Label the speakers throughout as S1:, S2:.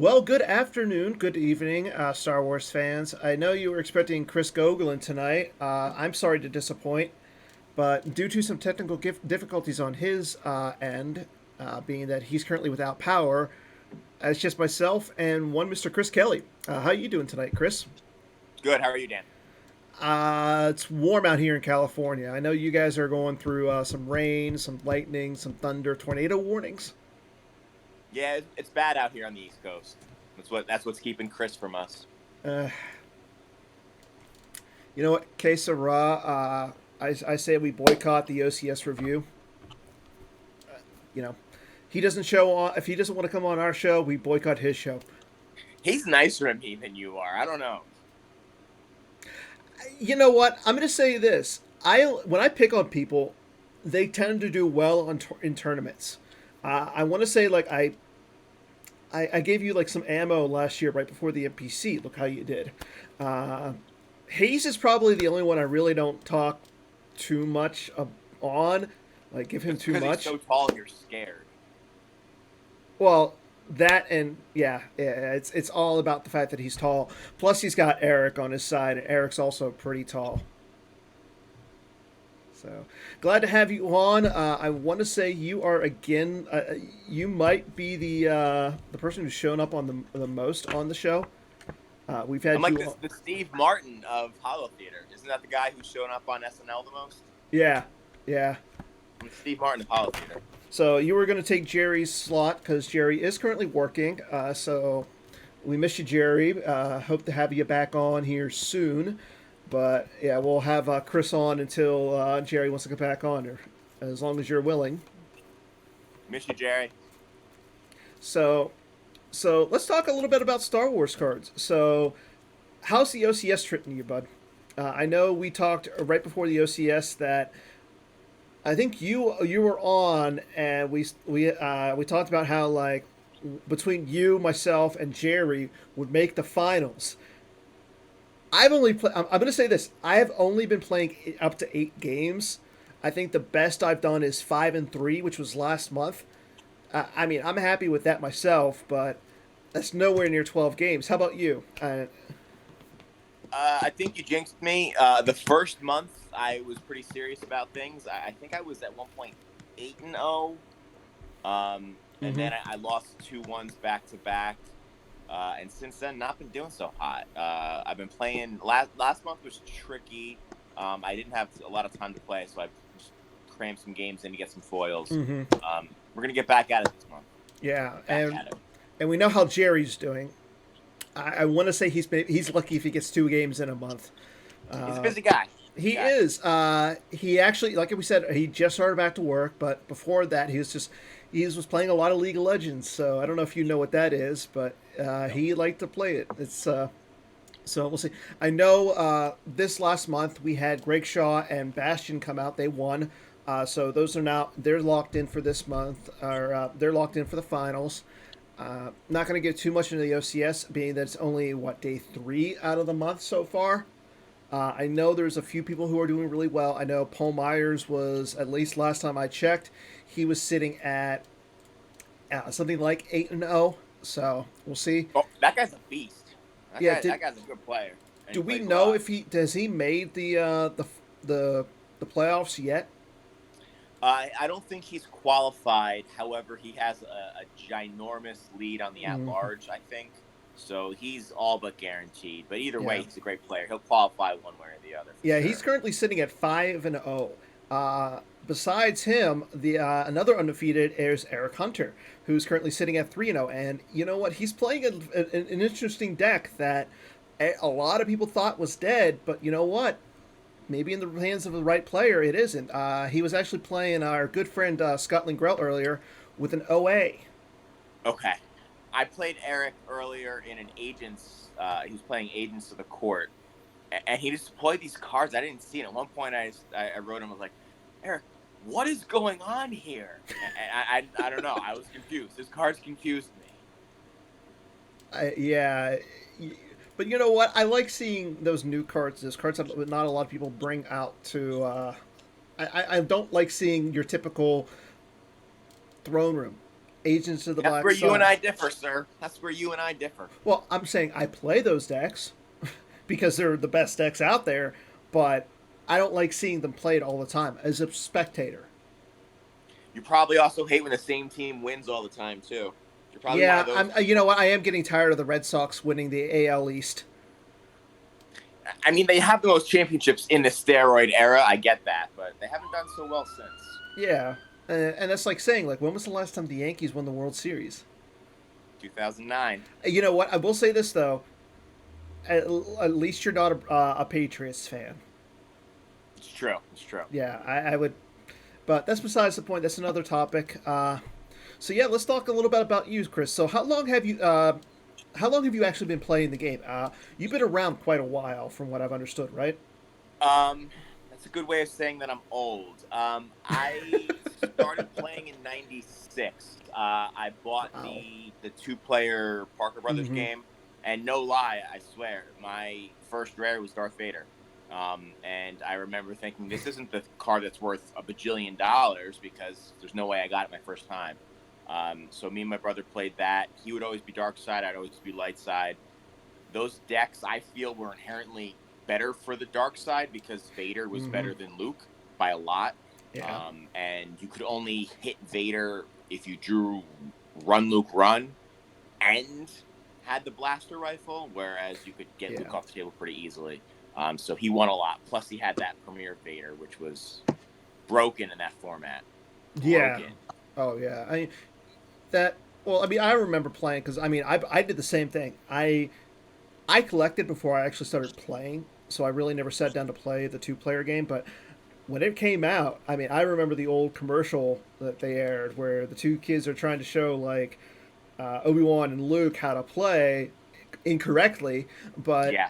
S1: Well, good afternoon, good evening, Star Wars fans. I know you were expecting Chris Gogolin tonight. I'm sorry to disappoint, but due to some technical difficulties on his end, being that he's currently without power, it's just myself and one Mr. Chris Kelly. How you doing tonight, Chris?
S2: Good. How are you, Dan?
S1: It's warm out here in California. I know you guys are going through some rain, some lightning, some thunder, tornado warnings.
S2: Yeah, it's bad out here on the East Coast. That's what's keeping Chris from us.
S1: Uh, you know what, Que Sera, I say we boycott the OCS review. You know, he doesn't show on. If he doesn't want to come on our show, we boycott his show.
S2: He's nicer to me than you are. I don't know.
S1: You know what? I'm going to say this. When I pick on people, they tend to do well in tournaments. I want to say like I gave you like some ammo last year right before the NPC. Look how you did. Uh, Hayes is probably the only one I really don't talk too much on. Like give him
S2: Just
S1: too
S2: because he's
S1: much.
S2: so tall, you're scared.
S1: Well, that and yeah, it's all about the fact that he's tall. Plus, he's got Eric on his side, and Eric's also pretty tall. So glad to have you on. I want to say you are again. You might be the person who's shown up on the most on the show. We've
S2: I'm
S1: had
S2: like
S1: you.
S2: the Steve Martin of Holotheatre. Isn't that the guy who's shown up on SNL the most?
S1: Yeah, yeah.
S2: I'm Steve Martin of Holotheatre.
S1: So you were going to take Jerry's slot because Jerry is currently working. So we miss you, Jerry. Hope to have you back on here soon. But yeah, we'll have Chris on until Jerry wants to get back on, or as long as you're willing.
S2: Miss you, Jerry.
S1: So, so let's talk a little bit about Star Wars cards. So, how's the OCS treating you, bud? I know we talked right before the OCS that I think you were on, and we talked about how like between you, myself, and Jerry would make the finals. I'm going to say this. I have only been playing up to 8 games. I think the best I've done is 5-3, which was last month. I mean, I'm happy with that myself, but that's nowhere near 12 games. How about you?
S2: I think you jinxed me. The first month, I was pretty serious about things. I think I was at 1.8 and 0. And
S1: Mm-hmm.
S2: then I lost 2 1s back to back. And since then, not been doing so hot. I've been playing. Last month was tricky. I didn't have a lot of time to play, so I just crammed some games in to get some foils.
S1: Mm-hmm.
S2: We're gonna get back at it this month.
S1: Yeah,
S2: Back at it.
S1: and we know how Jerry's doing. I want to say he's lucky if he gets 2 games in a month.
S2: He's a
S1: Uh,
S2: busy guy. Busy
S1: he
S2: guy.
S1: is. He actually, like we said, he just started back to work, but before that, he was playing a lot of League of Legends. So I don't know if you know what that is, but
S2: No.
S1: he liked to play it. It's so we'll see. I know this last month we had Greg Shaw and Bastion come out. They won. So those are now they're locked in for this month, or they're locked in for the finals. Not going to get too much into the OCS, being that it's only what day 3 out of the month so far. I know there's a few people who are doing really well. I know Paul Myers was, at least last time I checked, he was sitting at something like 8-0. So we'll see.
S2: Oh, that guy's a beast. That
S1: Yeah,
S2: guy. That guy's a good player. And
S1: do
S2: he
S1: we
S2: plays a
S1: know
S2: lot.
S1: if he does he made the the playoffs yet?
S2: I don't think he's qualified. However, he has a ginormous lead on the at
S1: Mm,
S2: large, I think. So he's all but guaranteed. But either way,
S1: yeah,
S2: he's a great player. He'll qualify one way or the other for
S1: yeah. He's
S2: sure.
S1: currently sitting at 5-0. Besides him, the another undefeated is Eric Hunter, who's currently sitting at 3-0. And you know what? He's playing an interesting deck that a lot of people thought was dead, but you know what? Maybe in the hands of the right player, it isn't. He was actually playing our good friend Scotland Grell earlier with an OA.
S2: Okay. I played Eric earlier in an agents. He was playing Agents of the Court, and he just deployed these cards I didn't see. And at one point, I wrote him. I was like, Eric, what is going on here? And I don't know. I was confused. His cards confused me.
S1: Yeah, but you know what? I like seeing those new cards. Those cards that not a lot of people bring out to. I don't like seeing your typical throne room. Agents of the
S2: That's
S1: Black
S2: where you and
S1: Sun.
S2: I differ, sir. That's where you and I differ.
S1: Well, I'm saying I play those decks because they're the best decks out there, but I don't like seeing them played all the time as a spectator.
S2: You probably also hate when the same team wins all the time too. You're probably one of
S1: Yeah,
S2: those
S1: I'm. You know what? I am getting tired of the Red Sox winning the AL East.
S2: I mean, they have the most championships in the steroid era. I get that, but they haven't done so well since
S1: Yeah, and that's like saying, like, when was the last time the Yankees won the World Series?
S2: 2009.
S1: You know what? I will say this though. At least you're not a Patriots fan.
S2: It's true. It's true.
S1: Yeah, I would. But that's besides the point. That's another topic. So yeah, let's talk a little bit about you, Chris. So how long have you actually been playing the game? You've been around quite a while, from what I've understood, right?
S2: That's a good way of saying that I'm old. I started playing in '96. I bought
S1: Wow.
S2: the 2-player Parker Brothers
S1: Mm-hmm.
S2: game, and no lie, I swear, my first rare was Darth Vader. And I remember thinking, this isn't the card that's worth a bajillion dollars because there's no way I got it my first time. So me and my brother played that. He would always be dark side. I'd always be light side. Those decks I feel were inherently better for the dark side because Vader was
S1: Mm-hmm.
S2: better than Luke by a lot.
S1: Yeah.
S2: And you could only hit Vader if you drew Run Luke Run and had the blaster rifle, whereas you could get
S1: Yeah.
S2: Luke off the table pretty easily. So he won a lot. Plus, he had that Premier Vader, which was broken in that format.
S1: Yeah.
S2: Broken.
S1: Oh yeah. That. Well, I mean, I remember playing because I did the same thing. I collected before I actually started playing, so I really never sat down to play the two-player game. But when it came out, I mean, I remember the old commercial that they aired where the two kids are trying to show like Obi-Wan and Luke how to play incorrectly, but
S2: Yeah.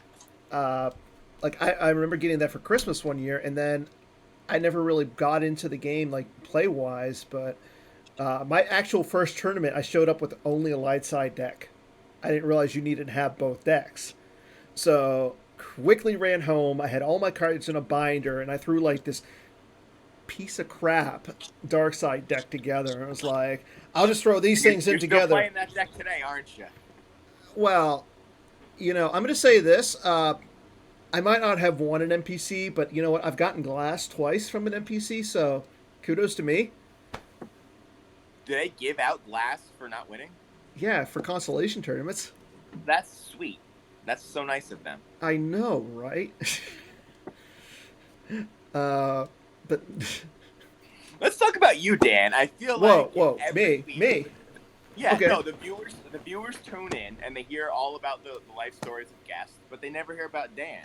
S1: uh, like I remember getting that for Christmas one year, and then I never really got into the game like play wise. But my actual first tournament, I showed up with only a light side deck. I didn't realize you needed to have both decks. So quickly ran home. I had all my cards in a binder, and I threw like this piece of crap dark side deck together. And I was like, I'll just throw these
S2: You're,
S1: things in
S2: you're still
S1: together.
S2: playing that deck today, aren't you?
S1: Well, I'm going to say this. I might not have won an NPC, but you know what? I've gotten glass twice from an NPC, so kudos to me.
S2: Do they give out glass for not winning?
S1: Yeah, for consolation tournaments.
S2: That's sweet. That's so nice of them.
S1: I know, right? uh, but
S2: Let's talk about you, Dan. I feel
S1: whoa,
S2: like
S1: whoa,
S2: every
S1: me,
S2: week,
S1: me.
S2: yeah,
S1: Okay.
S2: no, the viewers tune in and they hear all about the life stories of guests, but they never hear about Dan.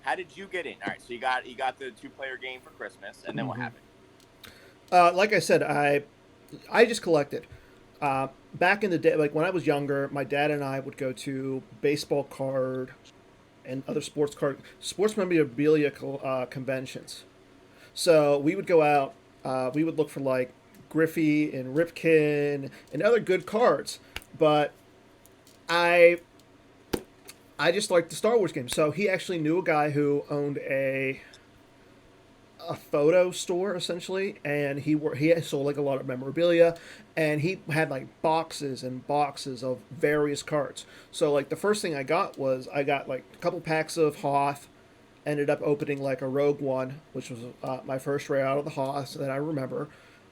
S2: How did you get in? All right, so you got the 2-player game for Christmas, and then what
S1: Mm-hmm.
S2: happened?
S1: Like I said, I just collected. Back in the day, like when I was younger, my dad and I would go to baseball card and other sports memorabilia conventions. So we would go out. We would look for like Griffey and Ripken and other good cards. But I I just liked the Star Wars game. So he actually knew a guy who owned a photo store essentially, and he sold like a lot of memorabilia, and he had like boxes and boxes of various cards. So like the first thing I got like a couple packs of Hoth. Ended up opening like a Rogue One, which was my first rare out of the Hoth that I remember.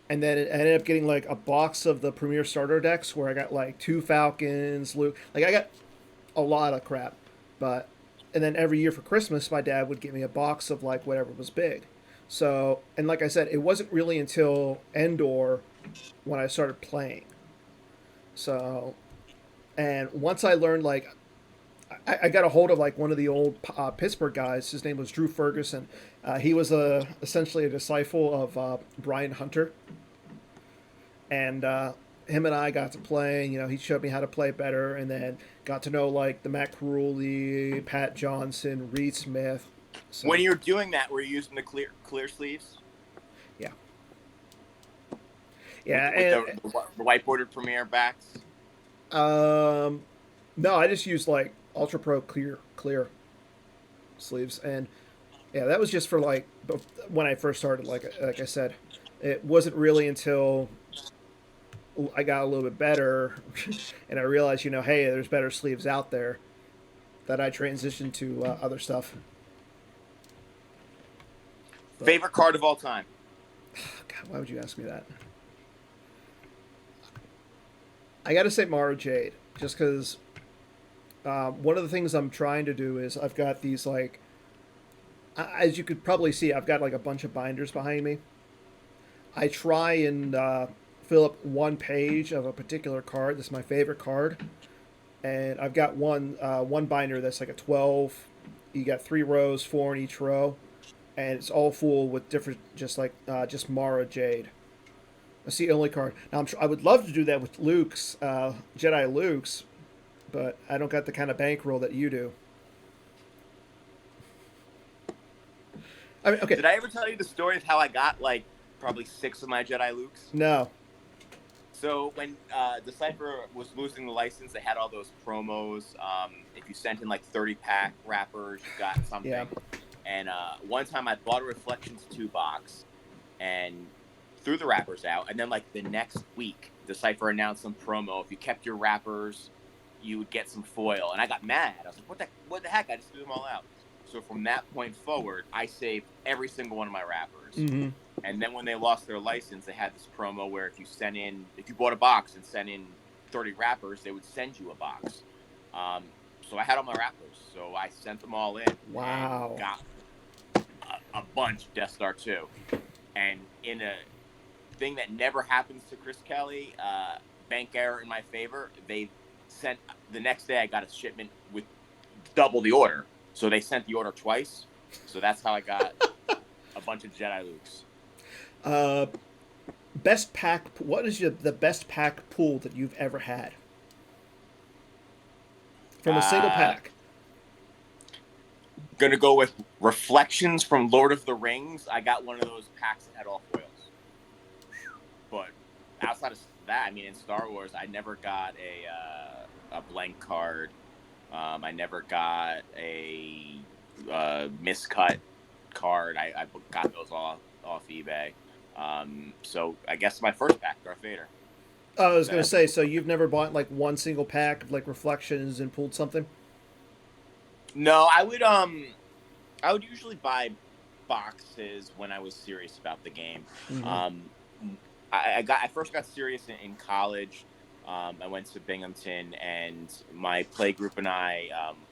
S1: And then it ended up getting like a box of the Premier Starter decks where I got like two Falcons, Luke. Like I got a lot of crap, but and then every year for Christmas, my dad would give me a box of like whatever was big. So and like I said, it wasn't really until Endor when I started playing. So and once I learned like I got a hold of like one of the old Pittsburgh guys. His name was Drew Ferguson. He was essentially a disciple of Brian Hunter, and him and I got to play. He showed me how to play better, and then got to know like the Matt Carulli, Pat Johnson, Reed Smith.
S2: When
S1: So
S2: you were doing that, were you using the clear sleeves
S1: yeah,
S2: with
S1: yeah,
S2: with the white bordered Premier backs?
S1: and no, I just used like Ultra Pro clear sleeves, and yeah, that was just for like when I first started. Like I said, it wasn't really until I got a little bit better, and I realized, hey, there's better sleeves out there. That I transitioned to other stuff. But
S2: Favorite card of all time?
S1: God, why would you ask me that? I got to say Mara Jade, just because one of the things I'm trying to do is I've got these like, as you could probably see, I've got like a bunch of binders behind me. I try and fill up one page of a particular card. This is my favorite card, and I've got one binder that's like a 12. You got 3 rows, 4 in each row, and it's all full with different, just Mara Jade. That's the only card. Now I would love to do that with Luke's Jedi Luke's, but I don't got the kind of bankroll that you do. I mean, okay,
S2: Did I ever tell you the story of how I got like probably 6 of my Jedi Lukes?
S1: no,
S2: So when Decipher was losing the license, they had all those promos. If you sent in like 30-pack wrappers, you got something.
S1: yeah,
S2: And one time I bought a Reflections 2 box and threw the wrappers out. And then like the next week, Decipher announced some promo. If you kept your wrappers, you would get some foil. And I got mad. I was like, what the heck? I just threw them all out. So from that point forward, I saved every single one of my wrappers.
S1: mm-hmm.
S2: And then when they lost their license, they had this promo where if you bought a box and sent in 30 wrappers, they would send you a box. So I had all my wrappers. So I sent them all in.
S1: Wow.
S2: And got a bunch of Death Star 2. And in a thing that never happens to Chris Kelly, bank error in my favor, they sent, the next day I got a shipment with double the order. So they sent the order twice. So that's how I got a bunch of Jedi Lukes.
S1: Best pack. What is the best pack pool that you've ever had from a single pack?
S2: Gonna go with Reflections from Lord of the Rings. I got one of those packs that had all foils. But outside of that, I mean, in Star Wars, I never got a blank card. I never got a miscut card. I got those all off eBay. So I guess my first pack, Darth Vader.
S1: I was gonna say, so you've never bought like one single pack of like Reflections and pulled something?
S2: No, I would usually buy boxes when I was serious about the game.
S1: Mm-hmm.
S2: I first got serious in college. I went to Binghamton, and my play group and I,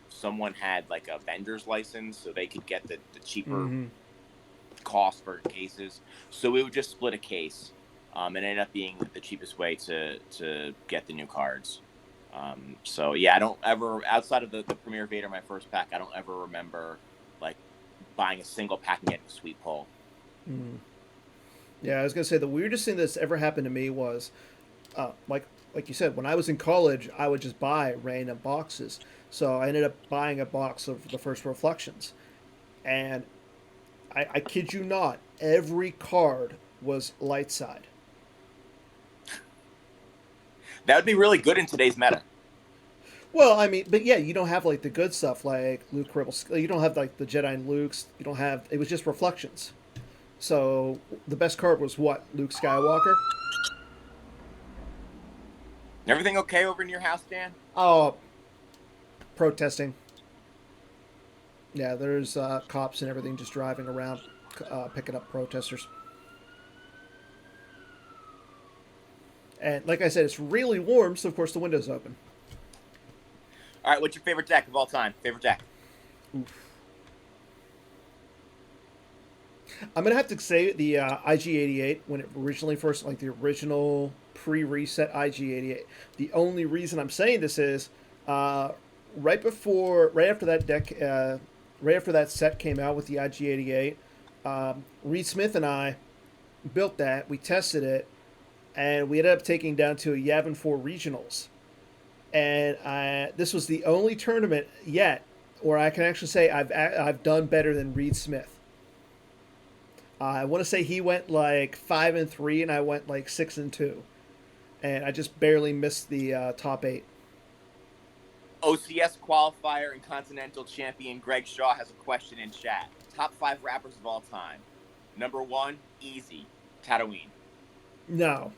S2: someone had like a vendor's license, so they could get the cheaper
S1: Mm-hmm.
S2: cost for cases. So we would just split a case, and it ended up being the cheapest way to get the new cards. So yeah, I don't ever, outside of the Premier Vader, my first pack, I don't ever remember like buying a single pack and getting a sweet pull.
S1: Mm-hmm. Yeah, I was gonna say the weirdest thing that's ever happened to me was, like you said, when I was in college, I would just buy random boxes. So I ended up buying a box of the first Reflections, and I kid you not, every card was light side.
S2: That would be really good in today's meta.
S1: Well, I mean, but yeah, you don't have like the good stuff like Luke Rebel. You don't have like the Jedi and Luke's. You don't have. It was just Reflections. So the best card was what? Luke Skywalker.
S2: Everything okay over in your house, Dan?
S1: Oh, protesting. Yeah, there's cops and everything just driving around, picking up protesters. And like I said, it's really warm, so of course the window's open.
S2: All right, what's your favorite deck of all time? Favorite deck?
S1: Oof. I'm gonna have to say the IG88 when it originally first, like the original pre-reset IG88. The only reason I'm saying this is right after that deck, right after that set came out with the IG88, Reed Smith and I built that. We tested it, and we ended up taking down to a Yavin 4 regionals. And this was the only tournament yet where I can actually say I've done better than Reed Smith. I want to say he went like 5-3, and I went like 6-2, and I just barely missed the top 8.
S2: OCS qualifier and continental champion Greg Shaw has a question in chat. Top 5 rappers of all time. Number 1, easy, Tatooine.
S1: No,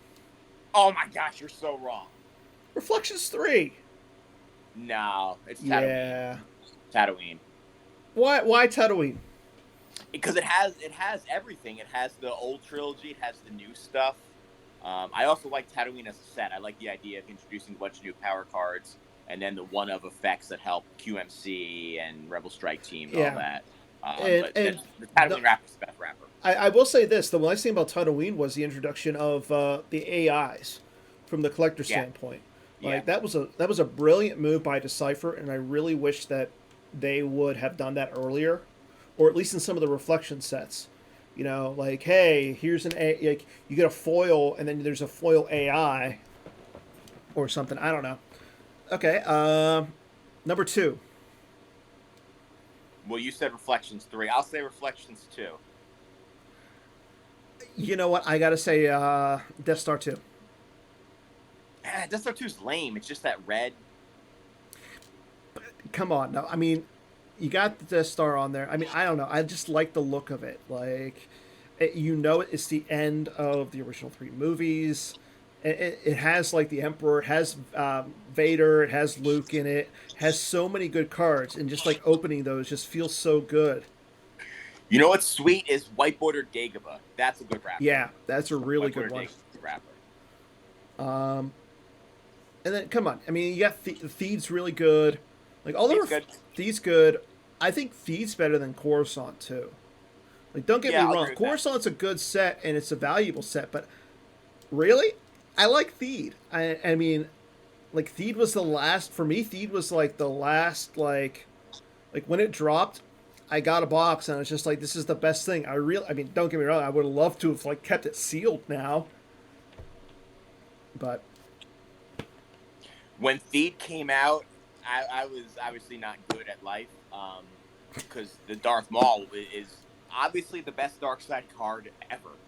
S2: Oh my gosh, you're so wrong.
S1: Reflections 3.
S2: No, it's Tatooine.
S1: Yeah.
S2: Tatooine.
S1: Why Tatooine?
S2: Because it has everything. It has the old trilogy. It has the new stuff. I also like Tatooine as a set. I like the idea of introducing a bunch of new power cards, and then the one of effects that help QMC and Rebel Strike Team and all
S1: Yeah.
S2: that. But
S1: And
S2: the Tatooine wrapper is the best wrapper.
S1: I will say this: the nice thing about Tatooine was the introduction of the AIs from the collector
S2: Yeah,
S1: standpoint.
S2: yeah.
S1: Like that was a brilliant move by Decipher, and I really wish that they would have done that earlier, or at least in some of the reflection sets. You know, like hey, here's like you get a foil, and then there's a foil AI or something. I don't know. Okay, number 2.
S2: Well, you said Reflections 3. I'll say Reflections 2.
S1: You know what? I gotta say, Death Star 2.
S2: Death Star 2 is lame. It's just that red.
S1: Come on, no. I mean, you got the Death Star on there. I mean, I don't know. I just like the look of it. Like, it's the end of the original 3 movies. It has like the Emperor, it has Vader, it has Luke in it. Has so many good cards, and just like opening those just feels so good.
S2: You know what's sweet is White Bordered Dagobah. That's a good wrapper.
S1: Yeah, that's a really
S2: White
S1: good one.
S2: Wrapper.
S1: And then come on, I mean, you got Theed's really good. Like all
S2: It's
S1: the
S2: good.
S1: Theed's good. I think Theed's better than Coruscant too. Like don't get
S2: Yeah,
S1: me
S2: I'll
S1: wrong,
S2: agree with that.
S1: Coruscant's a good set and it's a valuable set, but really, I like Theed. I mean, like Theed was the last for me. Theed was like the last like when it dropped. I got a box and I was just like, this is the best thing. I mean, don't get me wrong. I would have loved to have like kept it sealed now, but
S2: When Theed came out, I was obviously not good at life because the Darth Maul is obviously the best dark side card ever.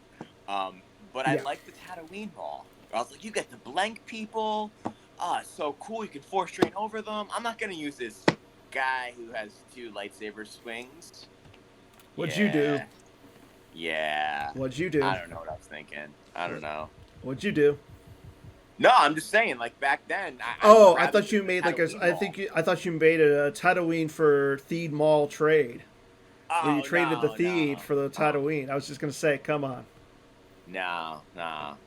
S2: But I
S1: yeah,
S2: like the Tatooine Maul. I was like, you get the blank people. It's so cool. You can force train over them. I'm not going to use this guy who has 2 lightsaber swings.
S1: what'd you do?
S2: Yeah.
S1: What'd you do?
S2: I don't know what I was thinking. I don't know.
S1: What'd you do?
S2: No, I'm just saying. Like back then,
S1: Oh, I
S2: rather
S1: thought you
S2: use the
S1: made like a.
S2: Tatooine
S1: I
S2: Maul.
S1: think I thought you made a Tatooine for Theed Maul trade, where you
S2: Oh
S1: traded the
S2: no,
S1: Theed
S2: no,
S1: for the Tatooine. I was just gonna say, come on.
S2: no, no.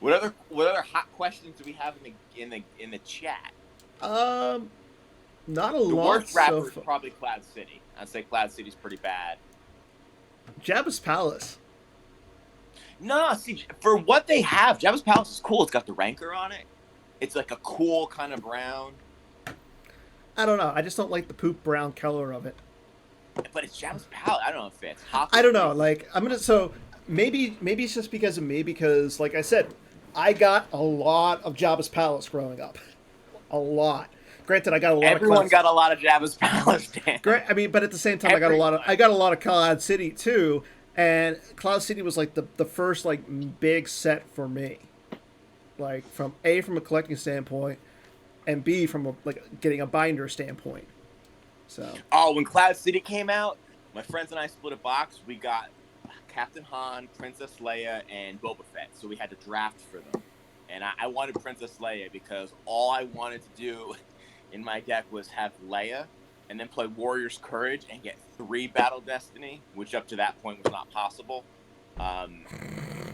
S2: What other hot questions do we have in the chat?
S1: Um, Not a
S2: The
S1: lot
S2: worst
S1: so
S2: rapper is
S1: far.
S2: probably Cloud City. I'd say Cloud City's pretty bad.
S1: Jabba's Palace.
S2: No, see, for what they have, Jabba's Palace is cool. It's got the Rancor on it. It's like a cool kind of brown,
S1: I don't know. I just don't like the poop brown color of it.
S2: but it's Jabba's Palace. I don't know if it's hot.
S1: I don't know. Like I'm gonna so maybe it's just because of me because like I said, I got a lot of Jabba's Palace growing up, a lot. Granted, I got a lot
S2: Everyone
S1: of
S2: got a lot of Jabba's Palace. Dan.
S1: Great. I mean, but at the same time,
S2: Everyone.
S1: I got a lot of Cloud City too, and Cloud City was like the first like big set for me, like from a collecting standpoint, and B from like getting a binder standpoint. So
S2: Oh, when Cloud City came out, my friends and I split a box. We got Captain Han, Princess Leia, and Boba Fett. So we had to draft for them. And I wanted Princess Leia because all I wanted to do in my deck was have Leia and then play Warrior's Courage and get 3 Battle Destiny, which up to that point was not possible.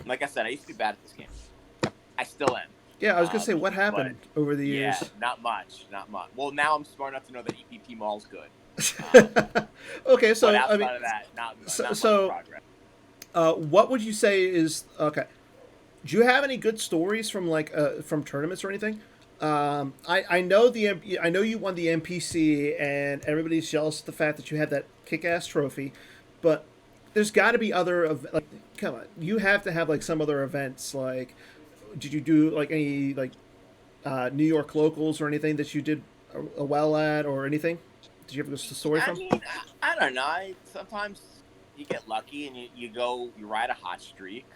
S2: Like I said, I used to be bad at this game. I still am.
S1: yeah, I was gonna say what happened over the years.
S2: Yeah, not much. Well, now I'm smart enough to know that EPP Mall's good. Um,
S1: Okay, so
S2: but
S1: I
S2: outside
S1: mean,
S2: of that, not
S1: so
S2: much progress.
S1: what would you say is okay? Do you have any good stories from like from tournaments or anything? I know I know you won the NPC and everybody's jealous of the fact that you had that kick-ass trophy, but there's got to be other like come on, you have to have like some other events like did you do like any like New York locals or anything that you did well at or anything? Did you have a story
S2: I
S1: from?
S2: mean, I don't know. Sometimes you get lucky and you ride a hot streak.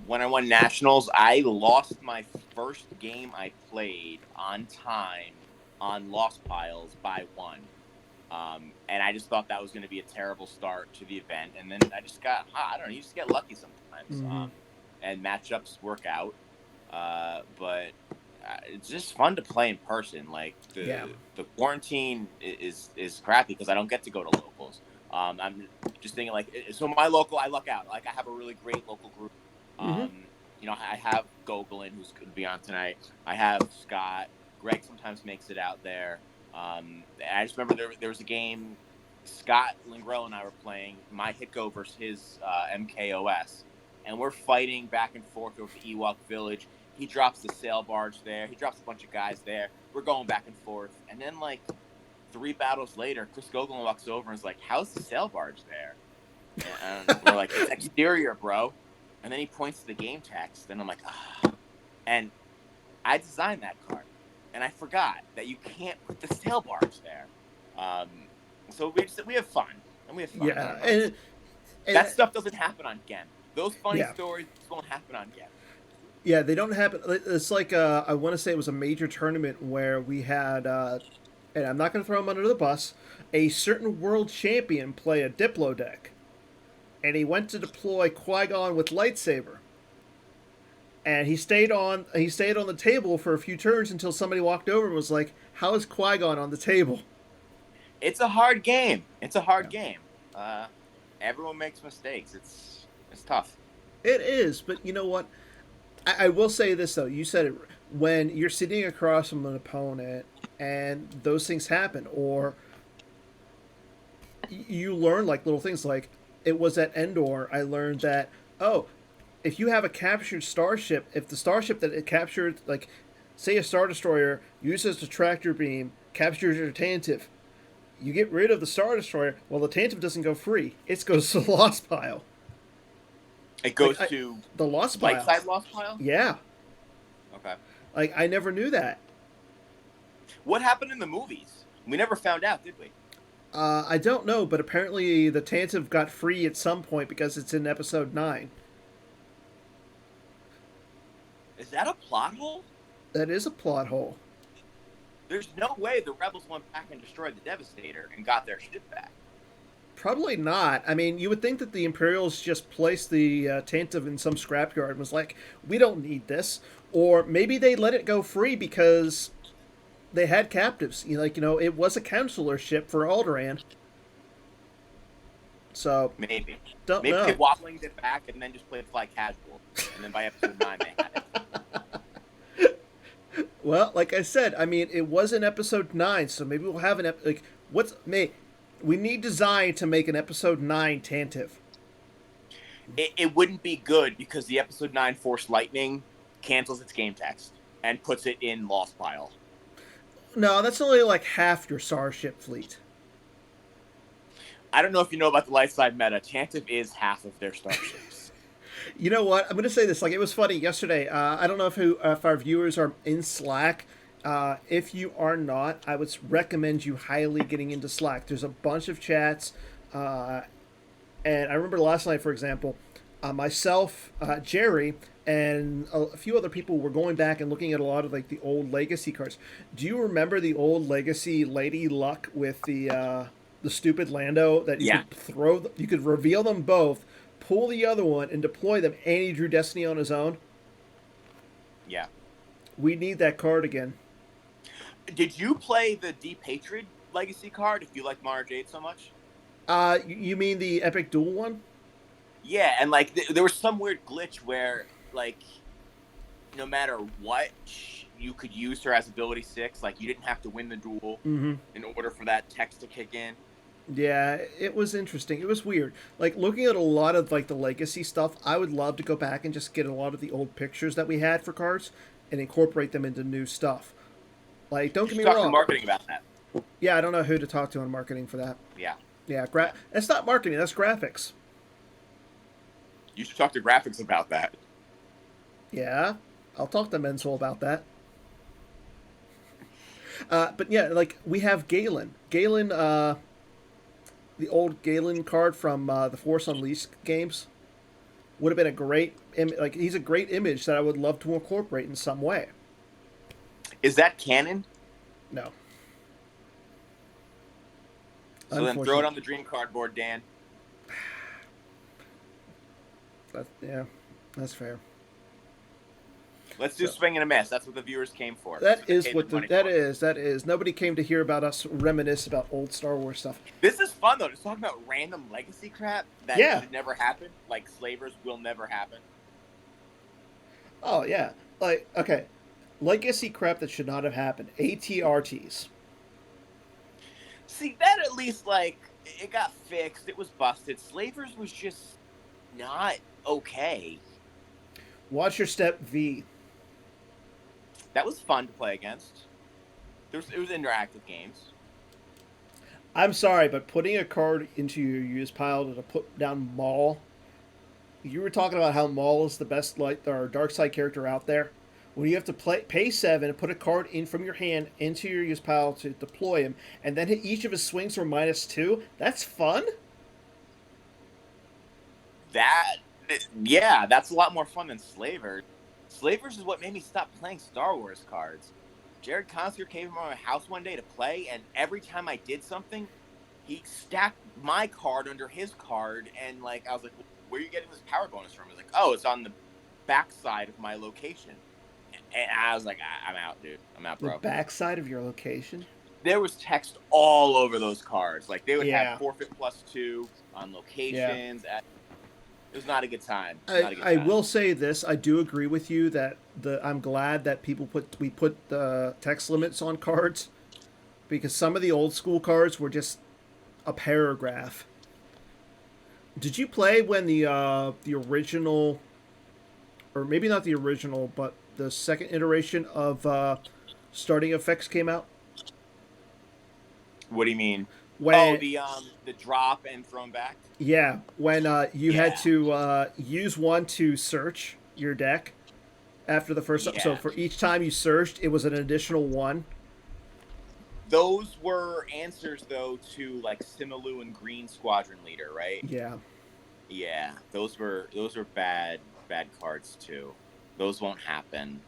S2: When I won nationals, I lost my first game I played on time on lost piles by 1. And I just thought that was going to be a terrible start to the event. And then I just got hot. I don't know. You just get lucky sometimes.
S1: Mm-hmm.
S2: And matchups work out. But it's just fun to play in person. Like
S1: Yeah.
S2: the quarantine is crappy because I don't get to go to locals. I'm just thinking like, so my local, I luck out. Like I have a really great local group.
S1: Mm-hmm.
S2: I have Gogolin, who's going to be on tonight. I have Scott. Greg sometimes makes it out there. And I just remember there was a game Scott Lingrell and I were playing my Hiko versus his MKOS, and we're fighting back and forth over the Ewok village. He drops the sail barge there. He drops a bunch of guys there. We're going back and forth, and then like 3 battles later, Chris Gogolin walks over and is like, "How's the sail barge there?" And we're like, "It's exterior, bro." And then he points to the game text, and I'm like, "Ah." And I designed that card, and I forgot that you can't put the sail barge there. So we have fun, and we have fun.
S1: Yeah, and
S2: that stuff doesn't happen on Gen. Those funny
S1: Yeah.
S2: stories won't happen on Gen.
S1: yeah, they don't happen. It's like I want to say it was a major tournament where we had, and I'm not going to throw him under the bus, a certain world champion play a Diplo deck, and he went to deploy Qui-Gon with lightsaber. And he stayed on the table for a few turns until somebody walked over and was like, "How is Qui-Gon on the table?"
S2: It's a hard game. It's a hard
S1: Yeah.
S2: game. Everyone makes mistakes. It's tough.
S1: It is, but you know what? I will say this though. You said it when you're sitting across from an opponent and those things happen, or you learn like little things. Like it was at Endor. I learned that if you have a captured starship, if the starship that it captured, like say a star destroyer uses a tractor beam, captures your Tantive, you get rid of the star destroyer. Well, the Tantive doesn't go free; it goes to the lost pile.
S2: It goes
S1: Like,
S2: to
S1: the lost
S2: light
S1: pile.
S2: side lost pile.
S1: Yeah,
S2: Okay.
S1: like I never knew that.
S2: What happened in the movies? We never found out, did we?
S1: I don't know, but apparently the Tantive got free at some point because it's in episode 9.
S2: Is that a plot hole?
S1: That is a plot hole.
S2: There's no way the rebels went back and destroyed the Devastator and got their ship back.
S1: Probably not. I mean, you would think that the Imperials just placed the Tantive in some scrapyard and was like, we don't need this. Or maybe they let it go free because they had captives. It was a counselor ship for Alderaan. So,
S2: Maybe.
S1: don't
S2: Maybe
S1: know.
S2: they wafflinged it back and then just played Fly Casual. And then by episode 9, they had it.
S1: Well, like I said, I mean, it was in episode 9, so maybe we'll have we need design to make an episode 9 Tantive.
S2: It wouldn't be good because the episode 9 Force Lightning cancels its game text and puts it in Lost Pile.
S1: No, that's only like half your starship fleet.
S2: I don't know if you know about the light side meta. Tantive is half of their starships.
S1: You know what? I'm going to say this. Like, it was funny yesterday. I don't know if our viewers are in Slack. If you are not, I would recommend you highly getting into Slack. There's a bunch of chats. And I remember last night, for example, myself, Jerry, and a few other people were going back and looking at a lot of like the old Legacy cards. Do you remember the old Legacy Lady Luck with the stupid Lando that you could throw? You could reveal them both, pull the other one, and deploy them. And he drew Destiny on his own.
S2: Yeah.
S1: We need that card again.
S2: Did you play the Deep Hatred Legacy card if you like Mara Jade so much?
S1: You mean the Epic Duel one?
S2: Yeah, and like there was some weird glitch where like no matter what you could use her as ability 6. Like you didn't have to win the duel in order for that text to kick in.
S1: Yeah, it was interesting. It was weird. Like looking at a lot of like the Legacy stuff, I would love to go back and just get a lot of the old pictures that we had for cards and incorporate them into new stuff. Like, don't get me
S2: Talk
S1: wrong.
S2: to marketing about that.
S1: Yeah, I don't know who to talk to on marketing for that.
S2: Yeah.
S1: Yeah, that's not marketing. That's graphics.
S2: You should talk to graphics about that.
S1: Yeah, I'll talk to Menzel about that. But yeah, like we have Galen. Galen, the old Galen card from the Force Unleashed games would have been a great he's a great image that I would love to incorporate in some way.
S2: Is that canon?
S1: No.
S2: So then throw it
S1: Unfortunately,
S2: on the dream cardboard, Dan.
S1: yeah, that's fair.
S2: Let's do
S1: So
S2: swing and a miss. That's what the viewers came for. That's
S1: that
S2: what they
S1: is
S2: paid
S1: what
S2: their money
S1: that
S2: for.
S1: is. That is. Nobody came to hear about us reminisce about old Star Wars stuff.
S2: This is fun though. Just talking about random legacy crap that
S1: Yeah.
S2: should never happen, like slavers will never happen.
S1: Oh yeah. Like okay, legacy crap that should not have happened. ATRTs.
S2: See, that at least like it got fixed. It was busted. Slavers was just not okay.
S1: Watch your step, V.
S2: That was fun to play against. It was interactive games.
S1: I'm sorry, but putting a card into your use pile to put down Maul. You were talking about how Maul is the best light or dark side character out there. When you have to pay 7 and put a card in from your hand into your use pile to deploy him, and then hit each of his swings for -2, that's fun.
S2: Yeah, that's a lot more fun than Slavers. Slavers is what made me stop playing Star Wars cards. Jared Consker came to my house one day to play, and every time I did something, he stacked my card under his card, and like I was like, "Where are you getting this power bonus from?" He was like, "Oh, it's on the backside of my location." And I was like, "I'm out, dude. I'm out, bro."
S1: The backside of your location.
S2: There was text all over those cards. Like they would
S1: Yeah.
S2: have forfeit +2 on locations.
S1: Yeah.
S2: It was not a good time.
S1: I will say this. I do agree with you that I'm glad that we put the text limits on cards, because some of the old school cards were just a paragraph. Did you play when the original, or maybe not the original, but the second iteration of starting effects came out?
S2: What do you mean?
S1: When,
S2: the drop and thrown back.
S1: Yeah, when you had to use one to search your deck after the first.
S2: Yeah.
S1: So for each time you searched, it was an additional one.
S2: Those were answers though to like Simalu and Green Squadron Leader, right?
S1: Yeah.
S2: Yeah, those were bad cards too. Those won't happen.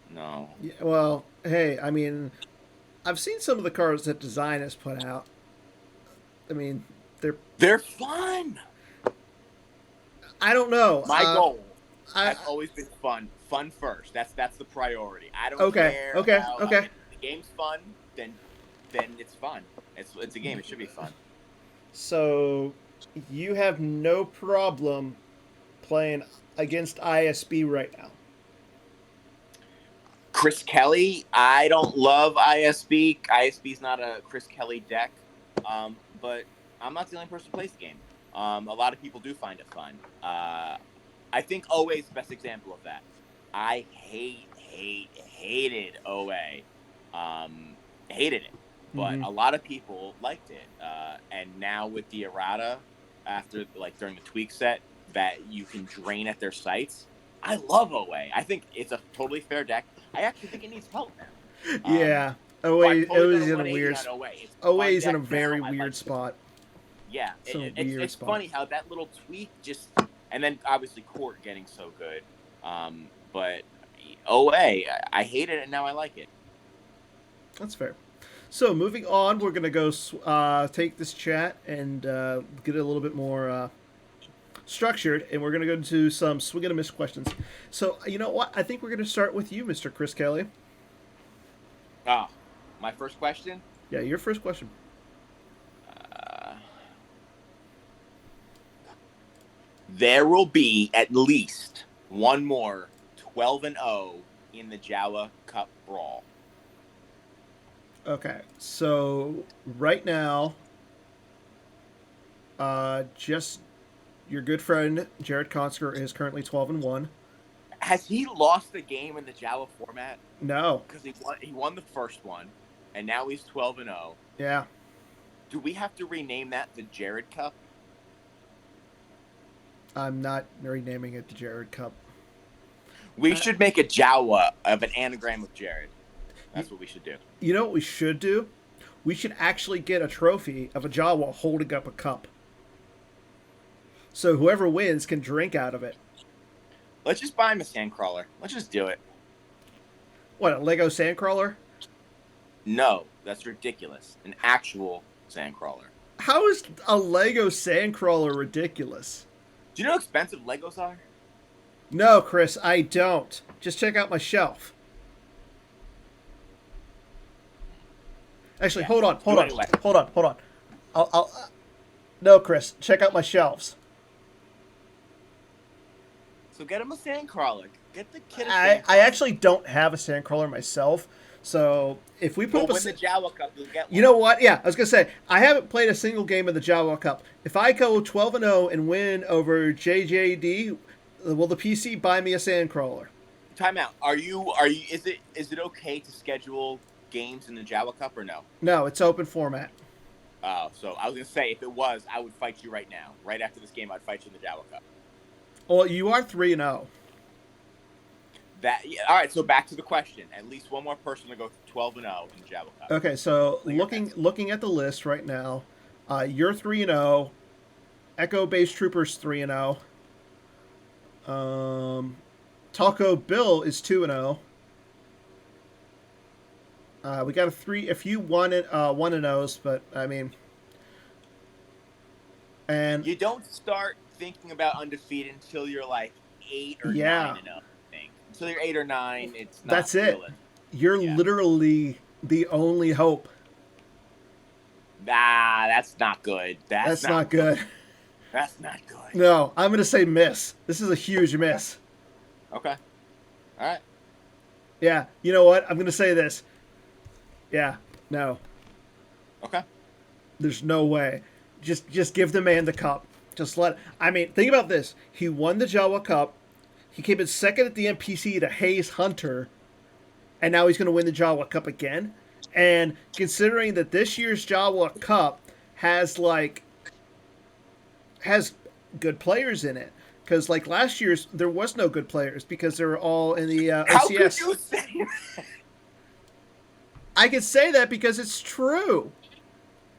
S2: No.
S1: Yeah, well, hey, I mean, I've seen some of the cards that Design has put out. I mean,
S2: they're fun.
S1: I don't know.
S2: My goal has always been fun. Fun first. That's the priority. I don't care.
S1: Okay.
S2: The game's fun, then it's fun. It's a game. It should be fun.
S1: So you have no problem playing against ISB right now.
S2: Chris Kelly, I don't love ISB. ISB's not a Chris Kelly deck, but I'm not the only person who plays the game. A lot of people do find it fun. I think OA is the best example of that. I hated OA. Hated it. But a lot of people liked it. And now with the errata, after like during the tweak set, that you can drain at their sites, I love OA. I think it's a totally fair deck. I actually think it needs help now.
S1: Yeah. OA is in a weird. OA is in a
S2: deck
S1: very
S2: now.
S1: weird spot.
S2: Yeah, it's
S1: spot.
S2: funny how that little tweak just, and then obviously Court getting so good, but OA, I hated it and now I like it.
S1: That's fair. So moving on, we're gonna go take this chat and get it a little bit more structured, and we're gonna go into some swing and a miss questions. So you know what? I think we're gonna start with you, Mr. Chris Kelly.
S2: My first question?
S1: Yeah, your first question.
S2: There will be at least one more 12-0 in the Jawa Cup Brawl.
S1: Okay, so right now, just your good friend Jared Konsker is currently 12-1.
S2: Has he lost the game in the Jawa format?
S1: No,
S2: because he won the first one, and now he's 12-0.
S1: Yeah.
S2: Do we have to rename that the Jared Cup?
S1: I'm not renaming it the Jared Cup.
S2: We should make a Jawa of an anagram of Jared. That's what we should do.
S1: You know what we should do? We should actually get a trophy of a Jawa holding up a cup. So whoever wins can drink out of it.
S2: Let's just buy him a sandcrawler. Let's just do it.
S1: What, a Lego sandcrawler?
S2: No, that's ridiculous. An actual Sandcrawler.
S1: How is a Lego Sandcrawler ridiculous?
S2: Do you know how expensive Legos are?
S1: No, Chris, I don't. Just check out my shelf. Actually,
S2: Yeah.
S1: hold on.
S2: Anyway.
S1: No, Chris, check out my shelves.
S2: So get him a Sandcrawler. Get the kid a
S1: I
S2: Sandcrawler.
S1: actually don't have a Sandcrawler myself, so if we put
S2: Go
S1: up a
S2: win the Jawa Cup, you'll get one.
S1: You know what? Yeah, I was gonna say I haven't played a single game of the Jawa Cup. If I go 12-0 and win over JJD, will the PC buy me a Sandcrawler?
S2: Time out. Are you? Is it okay to schedule games in the Jawa Cup or no?
S1: No, it's open format.
S2: Oh, so I was gonna say if it was, I would fight you right now. Right after this game, I'd fight you in the Jawa Cup.
S1: Well, you are 3-0.
S2: All right. So back to the question. At least one more person to go 12-0 in the Jawa Cup.
S1: Okay, so looking at the list right now, you're 3-0. Echo Base Troopers 3-0. Taco Bill is 2-0. We got a few 1-0s, but I mean, and
S2: you don't start thinking about undefeated until you're like 8 or 9-0. I think until you're 8 or 9, it's not.
S1: That's it.
S2: Realistic.
S1: You're literally the only hope.
S2: Nah, that's not good.
S1: That's not good.
S2: That's not good.
S1: No, I'm gonna say miss. This is a huge miss.
S2: Okay. All right.
S1: Yeah. You know what? I'm gonna say this. Yeah. No.
S2: Okay.
S1: There's no way. Just give the man the cup. Just let. I mean, think about this. He won the Jawa Cup. He came in second at the NPC to Hayes Hunter, and now he's going to win the Jawa Cup again. And considering that this year's Jawa Cup has good players in it, because like last year's there was no good players because they were all in the OCS.
S2: How could you say that?
S1: I can say that because it's true.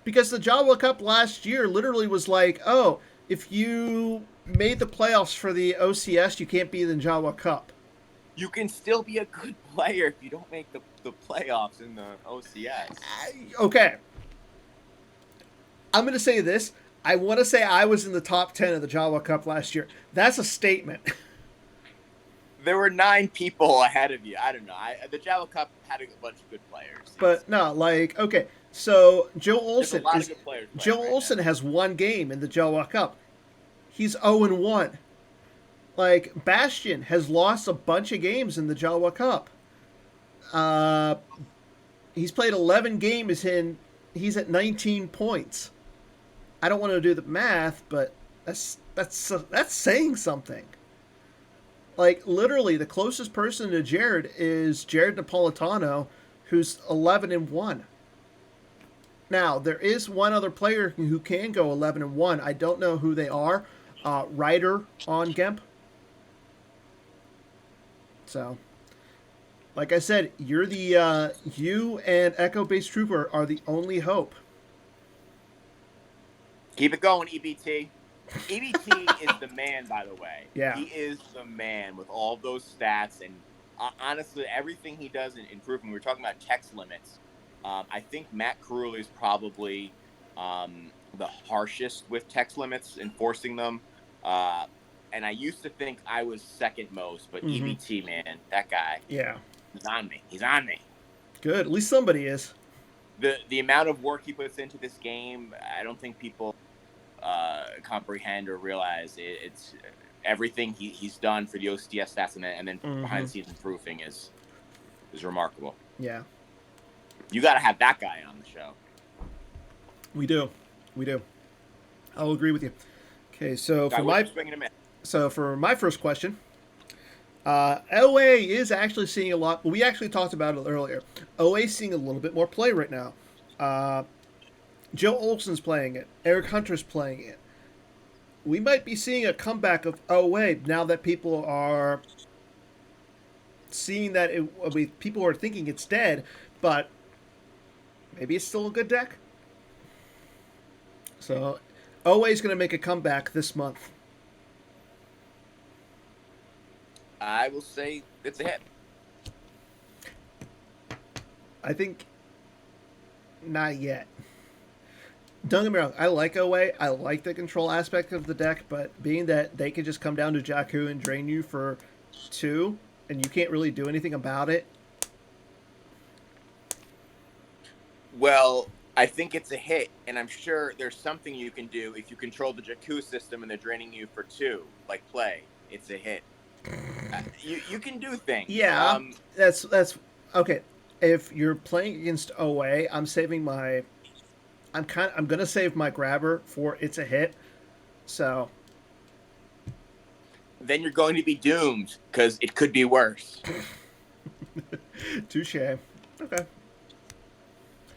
S1: Because the Jawa Cup last year literally was like, oh, if you made the playoffs for the OCS, you can't be in the Jawa Cup.
S2: You can still be a good player if you don't make the playoffs in the OCS.
S1: Okay. I'm going to say this. I want to say I was in the top 10 of the Jawa Cup last year. That's a statement.
S2: There were 9 people ahead of you. I don't know. The Jawa Cup had a bunch of good players.
S1: But no, like, okay. So Joe Olsen
S2: Right
S1: has one game in the Jawa Cup. He's 0-1. Like, Bastion has lost a bunch of games in the Jawa Cup. He's played 11 games he's at 19 points. I don't want to do the math, but that's saying something. Like, literally, the closest person to Jared is Jared Napolitano, who's 11-1. Now, there is one other player who can go 11-1. I don't know who they are. Ryder on Gemp. So, like I said, you and Echo Base Trooper are the only hope.
S2: Keep it going, EBT. EBT is the man, by the way.
S1: Yeah.
S2: He is the man with all those stats. And honestly, everything he does in improvement, we were talking about text limits. I think Matt Carulli is probably the harshest with text limits, enforcing them. And I used to think I was second most, but EBT, man, that guy.
S1: Yeah.
S2: He's on me.
S1: Good. At least somebody is.
S2: The amount of work he puts into this game, I don't think people comprehend or realize. It's everything he's done for the OCS stats and then behind the scenes proofing is remarkable.
S1: Yeah.
S2: You got to have that guy on the show.
S1: We do. I'll agree with you. Okay, so for my first question, OA is actually seeing a lot. We actually talked about it earlier. OA is seeing a little bit more play right now. Joe Olsen's playing it. Eric Hunter's playing it. We might be seeing a comeback of OA now that people are seeing that people are thinking it's dead, but maybe it's still a good deck. So OA is going to make a comeback this month.
S2: I will say it's a hit.
S1: I think not yet. don't get me wrong. I like OA. I like the control aspect of the deck, but being that they could just come down to Jakku and drain you for 2, and you can't really do anything about it.
S2: Well, I think it's a hit, and I'm sure there's something you can do if you control the Jakku system and they're draining you for 2, like play. It's a hit. You can do things.
S1: Yeah, that's okay. If you're playing against OA, I'm gonna save my grabber for it's a hit. So
S2: Then you're going to be doomed because it could be worse.
S1: touche. Okay.